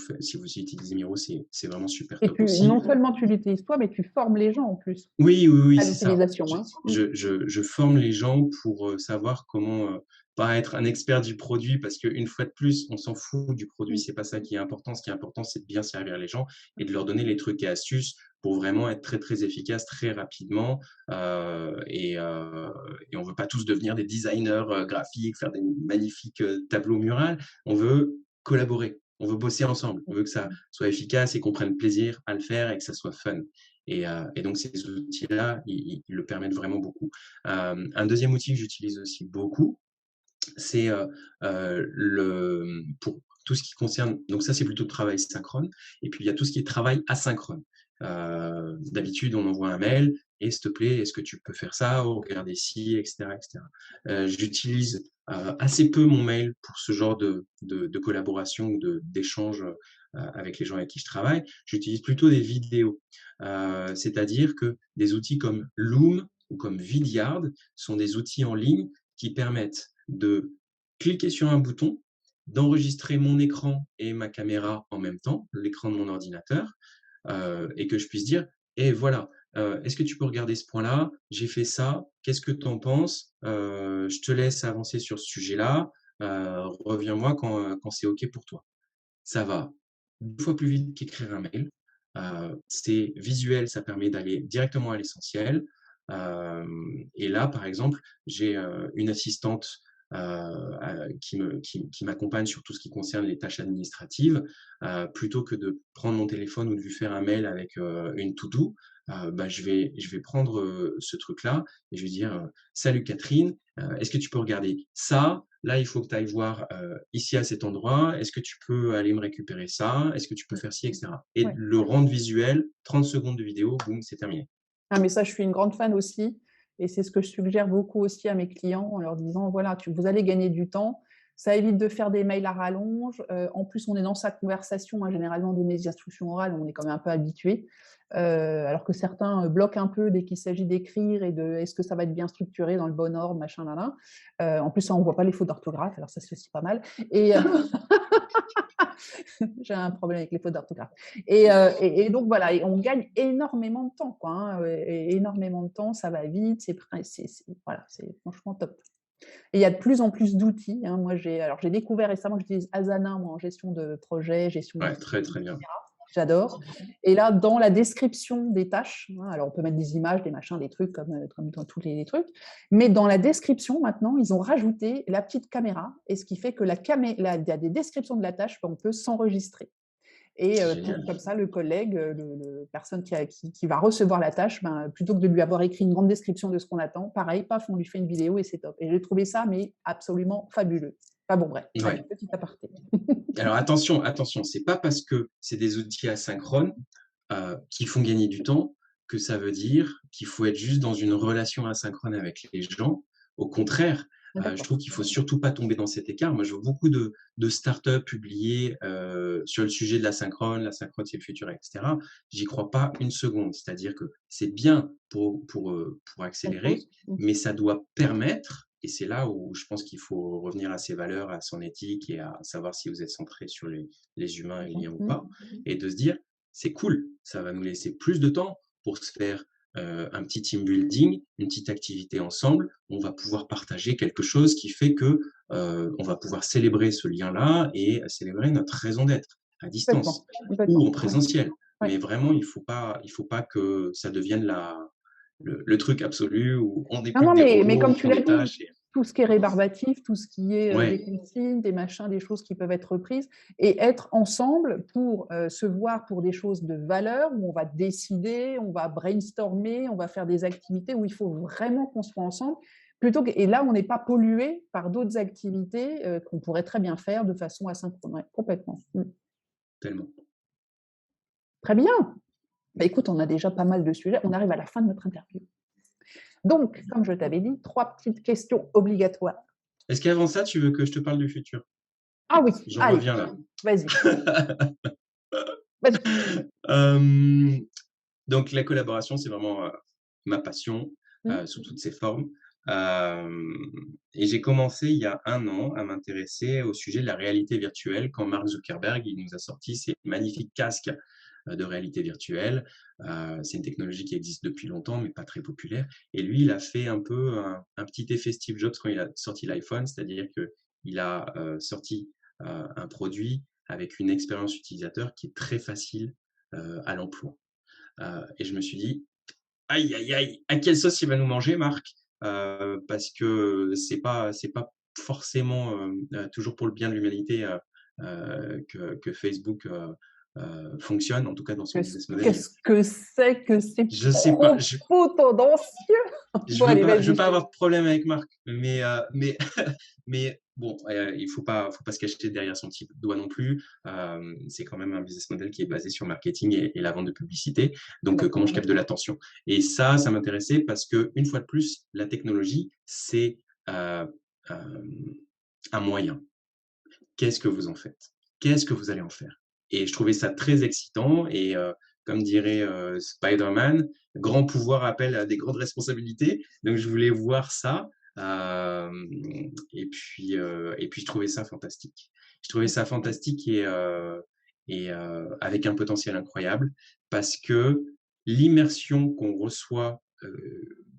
utilisez Miro, c'est vraiment super Et top tu, aussi. non seulement tu l'utilises toi, mais tu formes les gens en plus Oui, oui, oui, à c'est ça. l'utilisation, hein. Mmh. Je forme les gens pour savoir comment pas être un expert du produit, parce qu'une fois de plus, on s'en fout du produit, Mmh. c'est pas ça qui est important. Ce qui est important, c'est de bien servir les gens et de leur donner les trucs et astuces pour vraiment être très, très efficace, très rapidement. Et on veut pas tous devenir des designers graphiques, faire des magnifiques tableaux murales. On veut collaborer, on veut bosser ensemble, on veut que ça soit efficace et qu'on prenne plaisir à le faire et que ça soit fun. Et donc, ces outils-là, ils le permettent vraiment beaucoup. Un deuxième outil que j'utilise aussi beaucoup, c'est pour tout ce qui concerne, donc ça c'est plutôt de travail synchrone, et puis il y a tout ce qui est travail asynchrone. D'habitude, on envoie un mail, et s'il te plaît, est-ce que tu peux faire ça, ou regarder ci, etc., etc. J'utilise assez peu mon mail pour ce genre de collaboration ou d'échange avec les gens avec qui je travaille. J'utilise plutôt des vidéos, c'est-à-dire que des outils comme Loom ou comme Vidyard sont des outils en ligne qui permettent de cliquer sur un bouton, d'enregistrer mon écran et ma caméra en même temps, l'écran de mon ordinateur, et que je puisse dire, et voilà, est-ce que tu peux regarder ce point-là? J'ai fait ça, qu'est-ce que tu en penses? Je te laisse avancer sur ce sujet-là, reviens-moi quand c'est OK pour toi. Ça va 2 fois plus vite qu'écrire un mail. C'est visuel, ça permet d'aller directement à l'essentiel. Et là, par exemple, j'ai une assistante qui m'accompagne sur tout ce qui concerne les tâches administratives, plutôt que de prendre mon téléphone ou de lui faire un mail avec une to-do, bah, je vais prendre ce truc-là et je vais dire Salut Catherine, est-ce que tu peux regarder ça? Là, il faut que tu ailles voir ici à cet endroit. Est-ce que tu peux aller me récupérer ça? Est-ce que tu peux faire ci, etc. Et Ouais. le rendre visuel, 30 secondes de vidéo, boum, c'est terminé. Ah, mais ça, je suis une grande fan aussi. Et c'est ce que je suggère beaucoup aussi à mes clients en leur disant, voilà, vous allez gagner du temps. Ça évite de faire des mails à rallonge. En plus, on est dans sa conversation. Hein, généralement, dans mes instructions orales, on est quand même un peu habitué. Alors que certains bloquent un peu dès qu'il s'agit d'écrire et de est-ce que ça va être bien structuré dans le bon ordre, machin, là, là. En plus, ça, on ne voit pas les fautes d'orthographe. Alors ça, c'est aussi pas mal. Et j'ai un problème avec les fautes d'orthographe. Et donc voilà, et on gagne énormément de temps, quoi, hein, et énormément de temps, ça va vite, voilà, c'est franchement top. Et il y a de plus en plus d'outils. Hein. Moi, j'ai découvert récemment que j'utilise Asana moi, en gestion de projet, gestion Ouais, d'équipe, très, très bien. etc. J'adore. Et là, dans la description des tâches, hein, alors on peut mettre des images, des machins, des trucs comme dans tous les trucs, mais dans la description, maintenant, ils ont rajouté la petite caméra, et ce qui fait que il y a des descriptions de la tâche, on peut s'enregistrer. Et C'est génial. comme ça, le collègue, personne qui va recevoir la tâche, ben, plutôt que de lui avoir écrit une grande description de ce qu'on attend, pareil, paf, on lui fait une vidéo et c'est top. Et j'ai trouvé ça, mais absolument fabuleux. Enfin bon, bref, allez, Ouais. petit aparté. Alors attention, c'est pas parce que c'est des outils asynchrones qui font gagner du temps que ça veut dire qu'il faut être juste dans une relation asynchrone avec les gens. Au contraire, je D'accord. trouve qu'il faut surtout pas tomber dans cet écart. Moi, je vois beaucoup de startups publier sur le sujet de l'asynchrone c'est le futur, etc. J'y crois pas une seconde. C'est-à-dire que c'est bien pour On accélérer, pose. mais ça doit permettre, et c'est là où je pense qu'il faut revenir à ses valeurs, à son éthique et à savoir si vous êtes centré sur les humains et les liens ou pas, et de se dire, c'est cool, ça va nous laisser plus de temps pour se faire un petit team building, une petite activité ensemble. On va pouvoir partager quelque chose qui fait que on va pouvoir célébrer ce lien-là et célébrer notre raison d'être à Complètement. distance ou Complètement. en présentiel. Ouais. Mais vraiment, il faut pas que ça devienne le truc absolu où on n'est Non, plus que non, des mais robots, on comme tu prend l'as des dit, tâches. tout ce qui est rébarbatif, tout ce qui est des Ouais, consignes, des machins, des choses qui peuvent être reprises, et être ensemble pour se voir pour des choses de valeur, où on va décider, on va brainstormer, on va faire des activités où il faut vraiment qu'on soit ensemble, et là, on n'est pas pollué par d'autres activités qu'on pourrait très bien faire de façon asynchrone. Ouais, complètement. tellement. Très bien. Bah, écoute, on a déjà pas mal de sujets. On arrive à la fin de notre interview. Donc, comme je t'avais dit, 3 petites questions obligatoires. Est-ce qu'avant ça, tu veux que je te parle du futur? Ah oui, J'en allez, reviens là. vas-y, vas-y. Euh, donc, la collaboration, c'est vraiment ma passion Mmh. sous toutes ses formes. Euh, et j'ai commencé il y a un an à m'intéresser au sujet de la réalité virtuelle quand Mark Zuckerberg il nous a sorti ces magnifiques casques de réalité virtuelle. C'est une technologie qui existe depuis longtemps, mais pas très populaire. Et lui, il a fait un peu un petit effet Steve Jobs quand il a sorti l'iPhone, c'est-à-dire qu'il a sorti un produit avec une expérience utilisateur qui est très facile à l'emploi. Et je me suis dit, aïe, aïe, aïe, à quelle sauce il va nous manger, Marc? Parce que c'est pas forcément toujours pour le bien de l'humanité que Facebook fonctionne, en tout cas dans son business model. Qu'est-ce que c'est que ces Je sais pas, propos tendancieux? Bon, allez, je veux vas-y. pas avoir de problème avec Marc, mais, mais bon, faut pas se cacher derrière son petit doigt non plus. C'est quand même un business model qui est basé sur marketing et la vente de publicité. Donc, comment je Complètement. capte de l'attention? Et ça m'intéressait parce que une fois de plus, la technologie, c'est euh, euh, un moyen. Qu'est-ce que vous en faites? Qu'est-ce que vous allez en faire? Et je trouvais ça très excitant et comme dirait Spider-Man, grand pouvoir appelle à des grandes responsabilités. Donc je voulais voir ça et puis je trouvais ça fantastique. Je trouvais ça fantastique avec un potentiel incroyable parce que l'immersion qu'on reçoit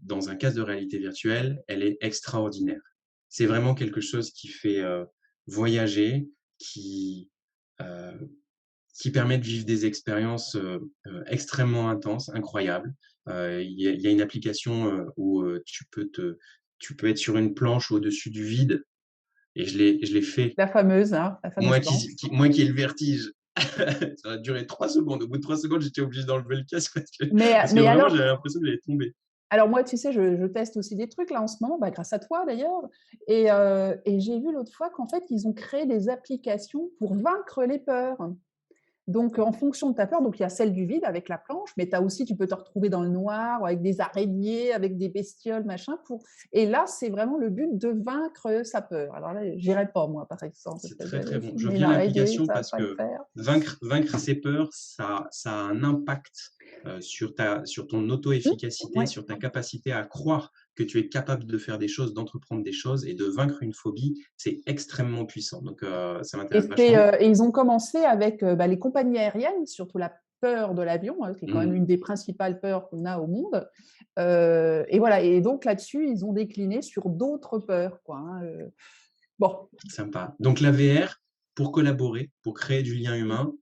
dans un casque de réalité virtuelle, elle est extraordinaire. C'est vraiment quelque chose qui fait voyager, qui, euh, qui permet de vivre des expériences extrêmement intenses, incroyables. Il y a une application où tu peux être sur une planche au-dessus du vide Et je l'ai fait. La fameuse, hein, la fameuse planche. Moi qui ai le vertige, ça a duré 3 secondes. Au bout de 3 secondes, j'étais obligé d'enlever le casque parce que Mais vraiment, alors, j'avais l'impression que j'allais tomber. alors moi, tu sais, je teste aussi des trucs là en ce moment, bah, grâce à toi d'ailleurs. Et j'ai vu l'autre fois qu'en fait, ils ont créé des applications pour vaincre les peurs. Donc, en fonction de ta peur, donc il y a celle du vide avec la planche, mais tu as aussi, tu peux te retrouver dans le noir, avec des araignées, avec des bestioles, machin. Et là, c'est vraiment le but de vaincre sa peur. Alors là, j'irai pas, moi, par exemple, parce C'est que très, très bon. Je veux une bien araignée, l'application ça va parce pas le que faire. vaincre ses peurs, ça a un impact sur ton auto-efficacité, Ouais. sur ta capacité à croire que tu es capable de faire des choses, d'entreprendre des choses et de vaincre une phobie. C'est extrêmement puissant. Donc, ça m'intéresse vachement. Et ils ont commencé avec bah, les compagnies aériennes, surtout la peur de l'avion, hein, qui est quand même Mmh, une des principales peurs qu'on a au monde. Et voilà. Et donc là-dessus, ils ont décliné sur d'autres peurs, quoi. Hein. Bon. sympa. Donc, la VR, pour collaborer, pour créer du lien humain,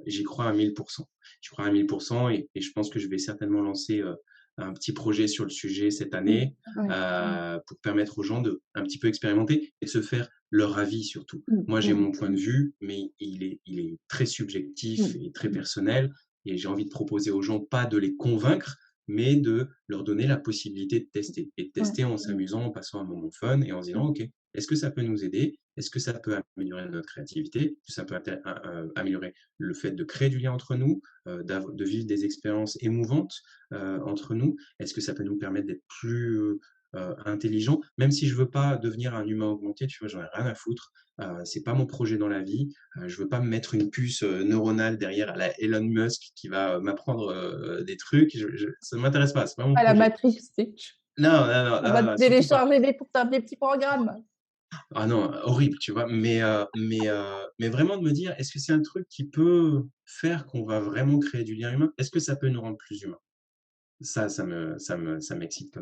j'y crois à 1000%. J'y crois à 1000% et je pense que je vais certainement lancer un petit projet sur le sujet cette année Ouais. pour permettre aux gens de un petit peu expérimenter et de se faire leur avis surtout. Moi, j'ai mon point de vue, mais il est très subjectif et très personnel et j'ai envie de proposer aux gens pas de les convaincre, mais de leur donner la possibilité de tester et de Ouais. tester en s'amusant, en passant un moment fun et en se disant, OK, est-ce que ça peut nous aider? Est-ce que ça peut améliorer notre créativité? Est-ce que ça peut améliorer le fait de créer du lien entre nous, de vivre des expériences émouvantes entre nous? Est-ce que ça peut nous permettre d'être plus intelligents? Même si je veux pas devenir un humain augmenté, tu vois, j'en ai rien à foutre. C'est pas mon projet dans la vie. Je veux pas me mettre une puce neuronale derrière à la Elon Musk qui va m'apprendre des trucs. Ça m'intéresse pas. C'est pas mon À la projet. Matrix, Stitch. Non, non, non, On va non, te non, surtout pas. télécharger des petits programmes. Ah non, horrible, tu vois? Mais vraiment de me dire: «Est-ce que c'est un truc qui peut faire qu'on va vraiment créer du lien humain? Est-ce que ça peut nous rendre plus humains?» Ça m'excite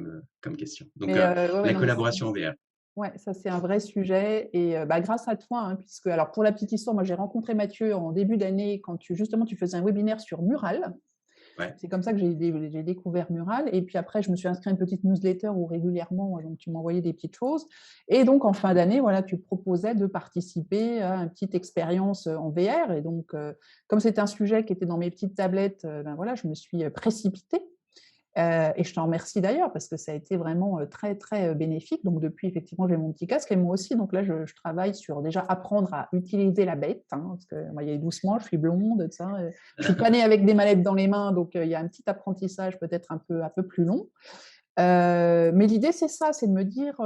comme question. Donc, Mais ouais, ouais, la non, mais collaboration en VR. ouais, ça c'est un vrai sujet. Et bah, grâce à toi, hein, puisque, alors pour la petite histoire, moi j'ai rencontré Mathieu en début d'année quand justement tu faisais un webinaire sur Mural. Ouais, C'est comme ça que j'ai découvert Mural. Et puis après, je me suis inscrite à une petite newsletter où régulièrement, donc tu m'envoyais des petites choses. Et donc en fin d'année, voilà, tu proposais de participer à une petite expérience en VR. Et donc, comme c'était un sujet qui était dans mes petites tablettes, ben voilà, je me suis précipitée. Et je t'en remercie d'ailleurs parce que ça a été vraiment très, très bénéfique. Donc, depuis, effectivement, j'ai mon petit casque et moi aussi. Donc là, je travaille sur déjà apprendre à utiliser la bête, hein, parce que moi, il y a doucement, je suis blonde, ça, je suis pas née avec des manettes dans les mains, donc il y a un petit apprentissage peut-être un peu plus long. Mais l'idée, c'est ça, c'est de me dire,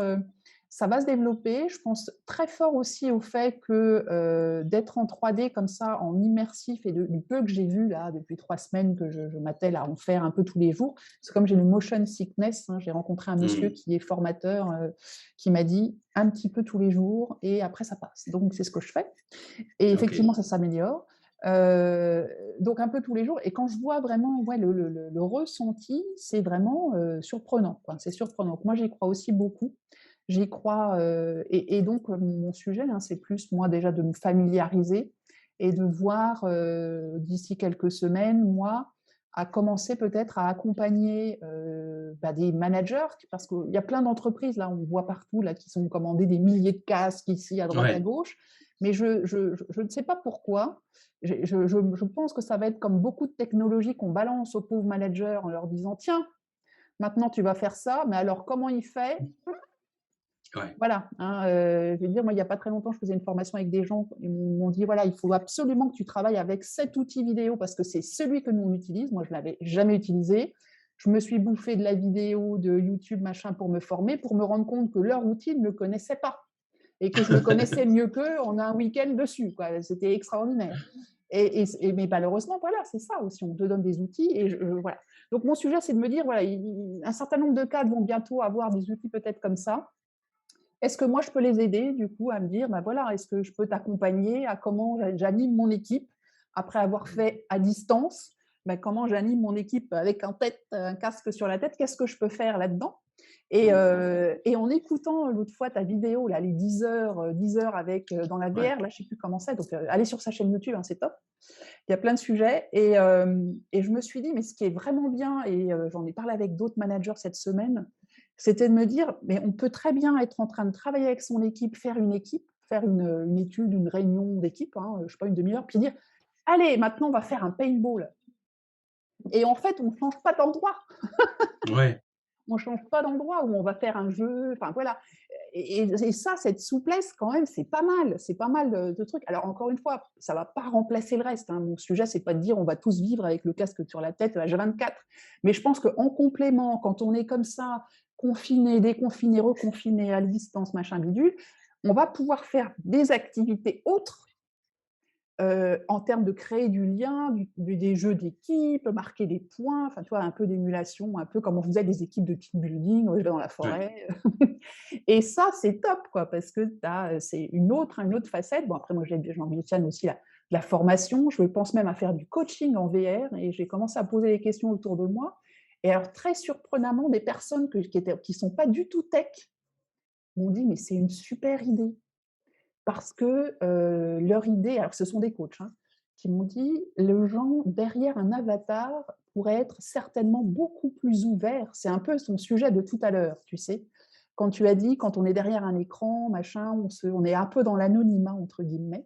ça va se développer. Je pense très fort aussi au fait que d'être en 3D comme ça, en immersif, et du peu que j'ai vu là depuis 3 semaines que je m'attelle à en faire un peu tous les jours. C'est comme j'ai le motion sickness, hein, j'ai rencontré un monsieur mmh, qui est formateur, qui m'a dit un petit peu tous les jours et après ça passe. Donc c'est ce que je fais. Et effectivement, OK. ça s'améliore. Euh, donc un peu tous les jours. Et quand je vois vraiment ouais, le ressenti, c'est vraiment surprenant, quoi. C'est surprenant. Donc, moi, j'y crois aussi beaucoup. J'y crois. Et donc, mon sujet, hein, c'est plus, moi, déjà, de me familiariser et de voir d'ici quelques semaines, moi, à commencer peut-être à accompagner bah, des managers, parce qu'il y a plein d'entreprises, là, on voit partout, là, qui sont commandés des milliers de casques ici, à droite, à Ouais, gauche. Mais je ne sais pas pourquoi. Je pense que ça va être comme beaucoup de technologies qu'on balance aux pauvres managers en leur disant, tiens, maintenant tu vas faire ça, mais alors comment il fait? ouais. Voilà. Hein, je veux dire, moi, il n'y a pas très longtemps, je faisais une formation avec des gens, ils m'ont dit, voilà, il faut absolument que tu travailles avec cet outil vidéo parce que c'est celui que nous, on utilise. Moi, je ne l'avais jamais utilisé. Je me suis bouffé de la vidéo, de YouTube, machin, pour me former, pour me rendre compte que leur outil, ils ne le connaissaient pas et que je le connaissais mieux qu'eux en un week-end dessus. C'était extraordinaire. Mais malheureusement, voilà, c'est ça aussi. On te donne des outils. Voilà. Donc, mon sujet, c'est de me dire, voilà, un certain nombre de cadres vont bientôt avoir des outils peut-être comme ça. Est-ce que moi, je peux les aider, du coup, à me dire, ben voilà, est-ce que je peux t'accompagner à comment j'anime mon équipe après avoir fait à distance, ben comment j'anime mon équipe avec un casque sur la tête, qu'est-ce que je peux faire là-dedans? Et en écoutant l'autre fois ta vidéo, là, les 10 heures avec, dans la Ouais. VR, là, je ne sais plus comment c'est, donc allez sur sa chaîne YouTube, hein, c'est top. Il y a plein de sujets. Et je me suis dit, mais ce qui est vraiment bien, et j'en ai parlé avec d'autres managers cette semaine, C'était de me dire, mais on peut très bien être en train de travailler avec son équipe, faire une étude, une réunion d'équipe, hein, je ne sais pas, une demi-heure, puis dire, allez, maintenant on va faire un paintball. Et en fait, on ne change pas d'endroit. Ouais, On change pas d'endroit où on va faire un jeu, enfin voilà. Et ça, cette souplesse, quand même, c'est pas mal de trucs. Alors, encore une fois, ça va pas remplacer le reste, hein. Mon sujet, c'est pas de dire on va tous vivre avec le casque sur la tête H24. Mais je pense qu'en complément, quand on est comme ça, confiné, déconfiné, reconfiné, à distance, machin bidule, on va pouvoir faire des activités autres en termes de créer du lien, des jeux d'équipe, marquer des points, enfin, tu vois, un peu d'émulation, un peu comme on faisait des équipes de team building, je vais dans la ouais. forêt. Et ça, c'est top, quoi, parce que c'est une autre facette. Bon, après, moi, j'ambitionne aussi la formation. Je pense même à faire du coaching en VR et j'ai commencé à poser des questions autour de moi. Et alors, très surprenamment, des personnes qui sont pas du tout tech m'ont dit, mais c'est une super idée. Parce que leur idée, alors ce sont des coachs, hein, qui m'ont dit: «Le gens derrière un avatar pourrait être certainement beaucoup plus ouvert». C'est un peu son sujet de tout à l'heure, tu sais? Quand tu as dit: «Quand on est derrière un écran, machin, on est un peu dans «l'anonymat» entre guillemets»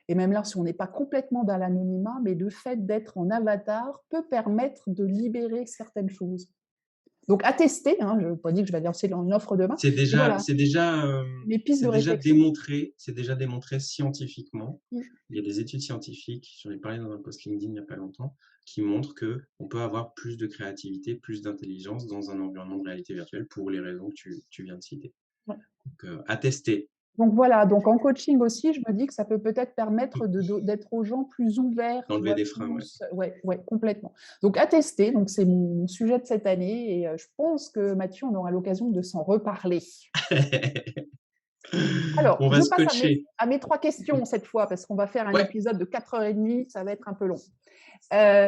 et même là, si on n'est pas complètement dans l'anonymat, mais le fait d'être en avatar peut permettre de libérer certaines choses. Donc à tester, hein, je ne veux pas dire que je vais lancer une offre demain, mais voilà, mes pistes de réflexion. C'est déjà démontré scientifiquement. Mmh. Il y a des études scientifiques, j'en ai parlé dans un post LinkedIn il n'y a pas longtemps, qui montrent que on peut avoir plus de créativité, plus d'intelligence dans un environnement de réalité virtuelle pour les raisons que tu viens de citer. Ouais. Donc, à tester. Donc voilà, donc en coaching aussi, je me dis que ça peut peut-être permettre d'être aux gens plus ouverts, tu D'enlever vois, des freins, ouais. plus ouais, ouais, complètement. Donc à tester, donc c'est mon sujet de cette année et je pense que Mathieu, on aura l'occasion de s'en reparler. Alors, On va je se passe coacher. à mes 3 questions cette fois parce qu'on va faire un Ouais. épisode de 4h30, ça va être un peu long.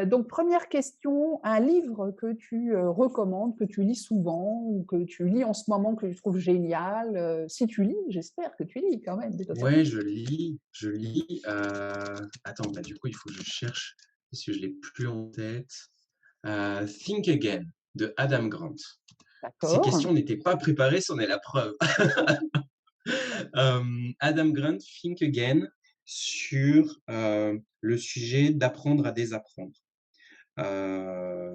Donc première question, un livre que tu, recommandes, que tu lis souvent ou que tu lis en ce moment, que tu trouves génial? Si tu lis, j'espère que tu lis quand même de toute façon. Ouais, je lis. Attends, bah, du coup, il faut que je cherche parce que je l'ai plus en tête. Think Again de Adam Grant. Ces D'accord. questions n'étaient pas préparées, c'en est la preuve. Adam Grant, Think Again, sur le sujet d'apprendre à désapprendre. Euh,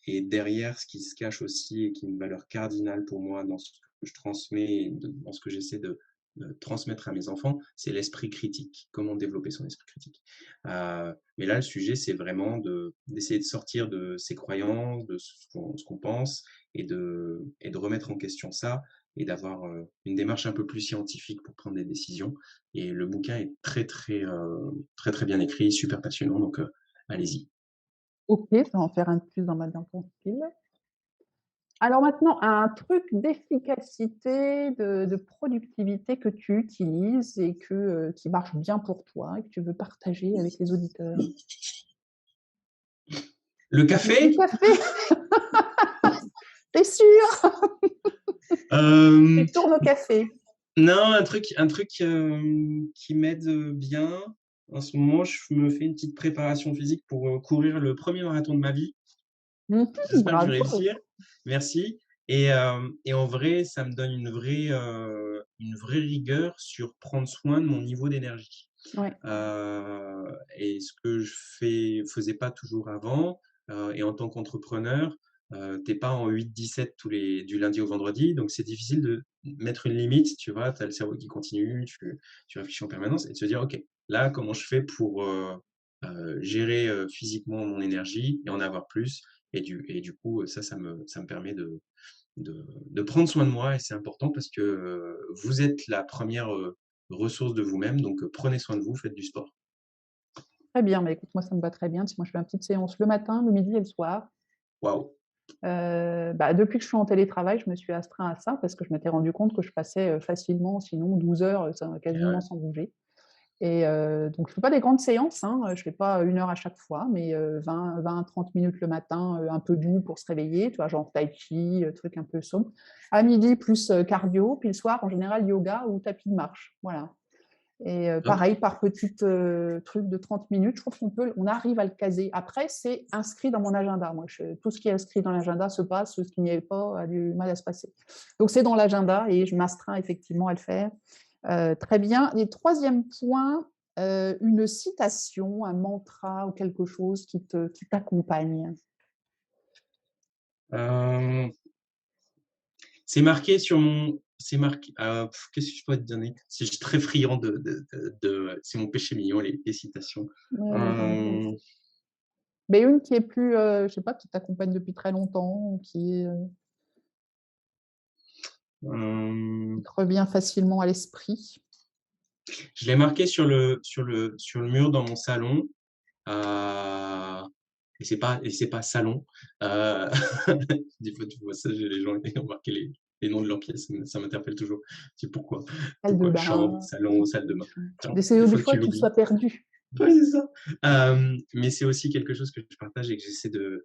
et derrière, ce qui se cache aussi et qui est une valeur cardinale pour moi dans ce que je transmets, et dans ce que j'essaie de transmettre à mes enfants, c'est l'esprit critique. Comment développer son esprit critique. Mais là, le sujet, c'est vraiment d'essayer de sortir de ses croyances, de ce qu'on pense, et de remettre en question ça, et d'avoir une démarche un peu plus scientifique pour prendre des décisions. Et le bouquin est très bien écrit, super passionnant, donc allez-y. OK, ça va en faire un de plus dans ton style. Alors maintenant, un truc d'efficacité, de productivité que tu utilises et qui marche bien pour toi et que tu veux partager avec les auditeurs? Le Le café, café? Tu es sûr? euh, Tu tournes au café? non, un truc qui m'aide bien. En ce moment, je me fais une petite préparation physique pour courir le premier marathon de ma vie. Mmh mh, J'espère que je vais bravo! réussir. Merci. Et en vrai, ça me donne une vraie rigueur sur prendre soin de mon niveau d'énergie. Ouais. Et ce que faisais pas toujours avant. Et en tant qu'entrepreneur, t'es pas en 8-17 du lundi au vendredi, donc c'est difficile de mettre une limite, tu vois, tu as le cerveau qui continue, tu réfléchis en permanence et de se dire, OK, là, comment je fais pour gérer physiquement mon énergie et en avoir plus. Et du coup, ça me permet de prendre soin de moi et c'est important parce que vous êtes la première ressource de vous-même, donc prenez soin de vous, faites du sport. Très bien, bah, écoute, moi ça me va très bien parce que moi je fais une petite séance le matin, le midi et le soir. Waouh! Bah, depuis que je suis en télétravail, je me suis astreint à ça parce que je m'étais rendu compte que je passais, facilement sinon 12 heures, Et quasiment ouais. sans bouger. Et donc je fais pas des grandes séances, hein, je fais pas 1 heure à chaque fois, mais 20-30 minutes le matin, un peu doux pour se réveiller, tu vois? Genre tai chi, truc un peu sombre. À midi plus, cardio, puis le soir en général yoga ou tapis de marche, voilà. Et Hop. pareil, par petits trucs de 30 minutes, je trouve on arrive à le caser. Après, c'est inscrit dans mon agenda. Moi, tout ce qui est inscrit dans l'agenda se passe, ce qui n'y est pas a du mal à se passer. Donc, c'est dans l'agenda et je m'astreins effectivement à le faire. Très bien. Et troisième point, une citation, un mantra ou quelque chose qui t'accompagne. Euh, c'est marqué sur mon. C'est marqué. Qu'est-ce que je pourrais te donner? Je suis très friand c'est mon péché mignon, les citations. Euh, Mais une qui est plus, je sais pas, qui t'accompagne depuis très longtemps, ou euh, qui te revient facilement à l'esprit. je l'ai marqué sur le mur dans mon salon. Euh, et c'est pas salon. Euh, des fois, tu vois ça, les gens ont marqué les noms de leurs pièces, ça m'interpelle toujours. C'est pourquoi? Salle de Pourquoi chambre, bain, salon, salle de bain. Tiens, d'essayer des des fois que fois tu que tu l'oublies. sois perdu. Ouais, c'est ça. Mais c'est aussi quelque chose que je partage et que j'essaie de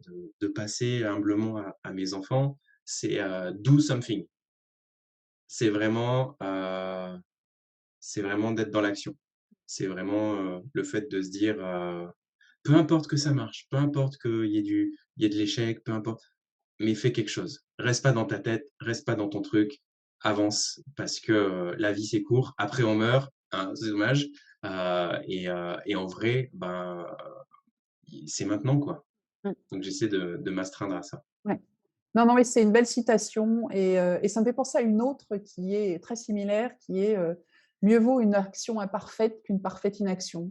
passer humblement à mes enfants. C'est do something. C'est vraiment, euh, c'est vraiment d'être dans l'action. C'est vraiment le fait de se dire, peu importe que ça marche, peu importe qu'il y ait de l'échec, peu importe, mais fais quelque chose. Reste pas dans ta tête, reste pas dans ton truc, avance parce que la vie c'est court. Après on meurt, hein, c'est dommage. Et en vrai, ben c'est maintenant quoi. Mm. Donc j'essaie de m'astreindre à ça. Ouais. Non, non, mais c'est une belle citation et ça me fait penser à une autre qui est très similaire, qui est mieux vaut une action imparfaite qu'une parfaite inaction.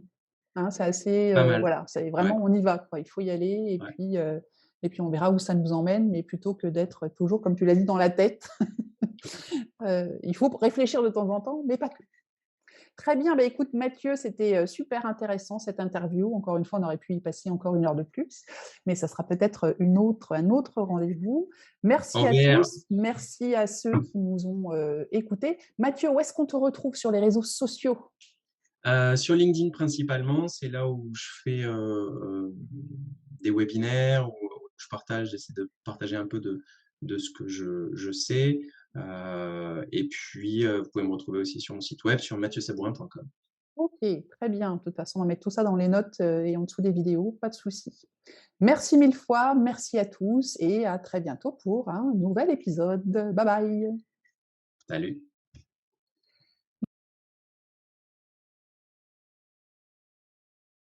Hein, c'est assez, Pas mal. voilà, c'est Ouais, vraiment on y va, quoi. Il faut y aller ouais. et puis on verra où ça nous emmène, mais plutôt que d'être toujours, comme tu l'as dit, dans la tête, il faut réfléchir de temps en temps, mais pas que. Très bien, bah, écoute Mathieu, c'était super intéressant cette interview. Encore une fois, on aurait pu y passer encore 1 heure de plus, mais ça sera peut-être un autre rendez-vous. Merci En à VR, tous, merci à ceux qui nous ont écoutés. Mathieu, où est-ce qu'on te retrouve sur les réseaux sociaux? sur LinkedIn principalement, c'est là où je fais des webinaires, où j'essaie de partager un peu de ce que je sais. Et puis, vous pouvez me retrouver aussi sur mon site web, sur mathieussabourin.com. Ok, très bien. De toute façon, on va mettre tout ça dans les notes et en dessous des vidéos, pas de souci. Merci mille fois, merci à tous et à très bientôt pour un nouvel épisode. Bye bye. Salut!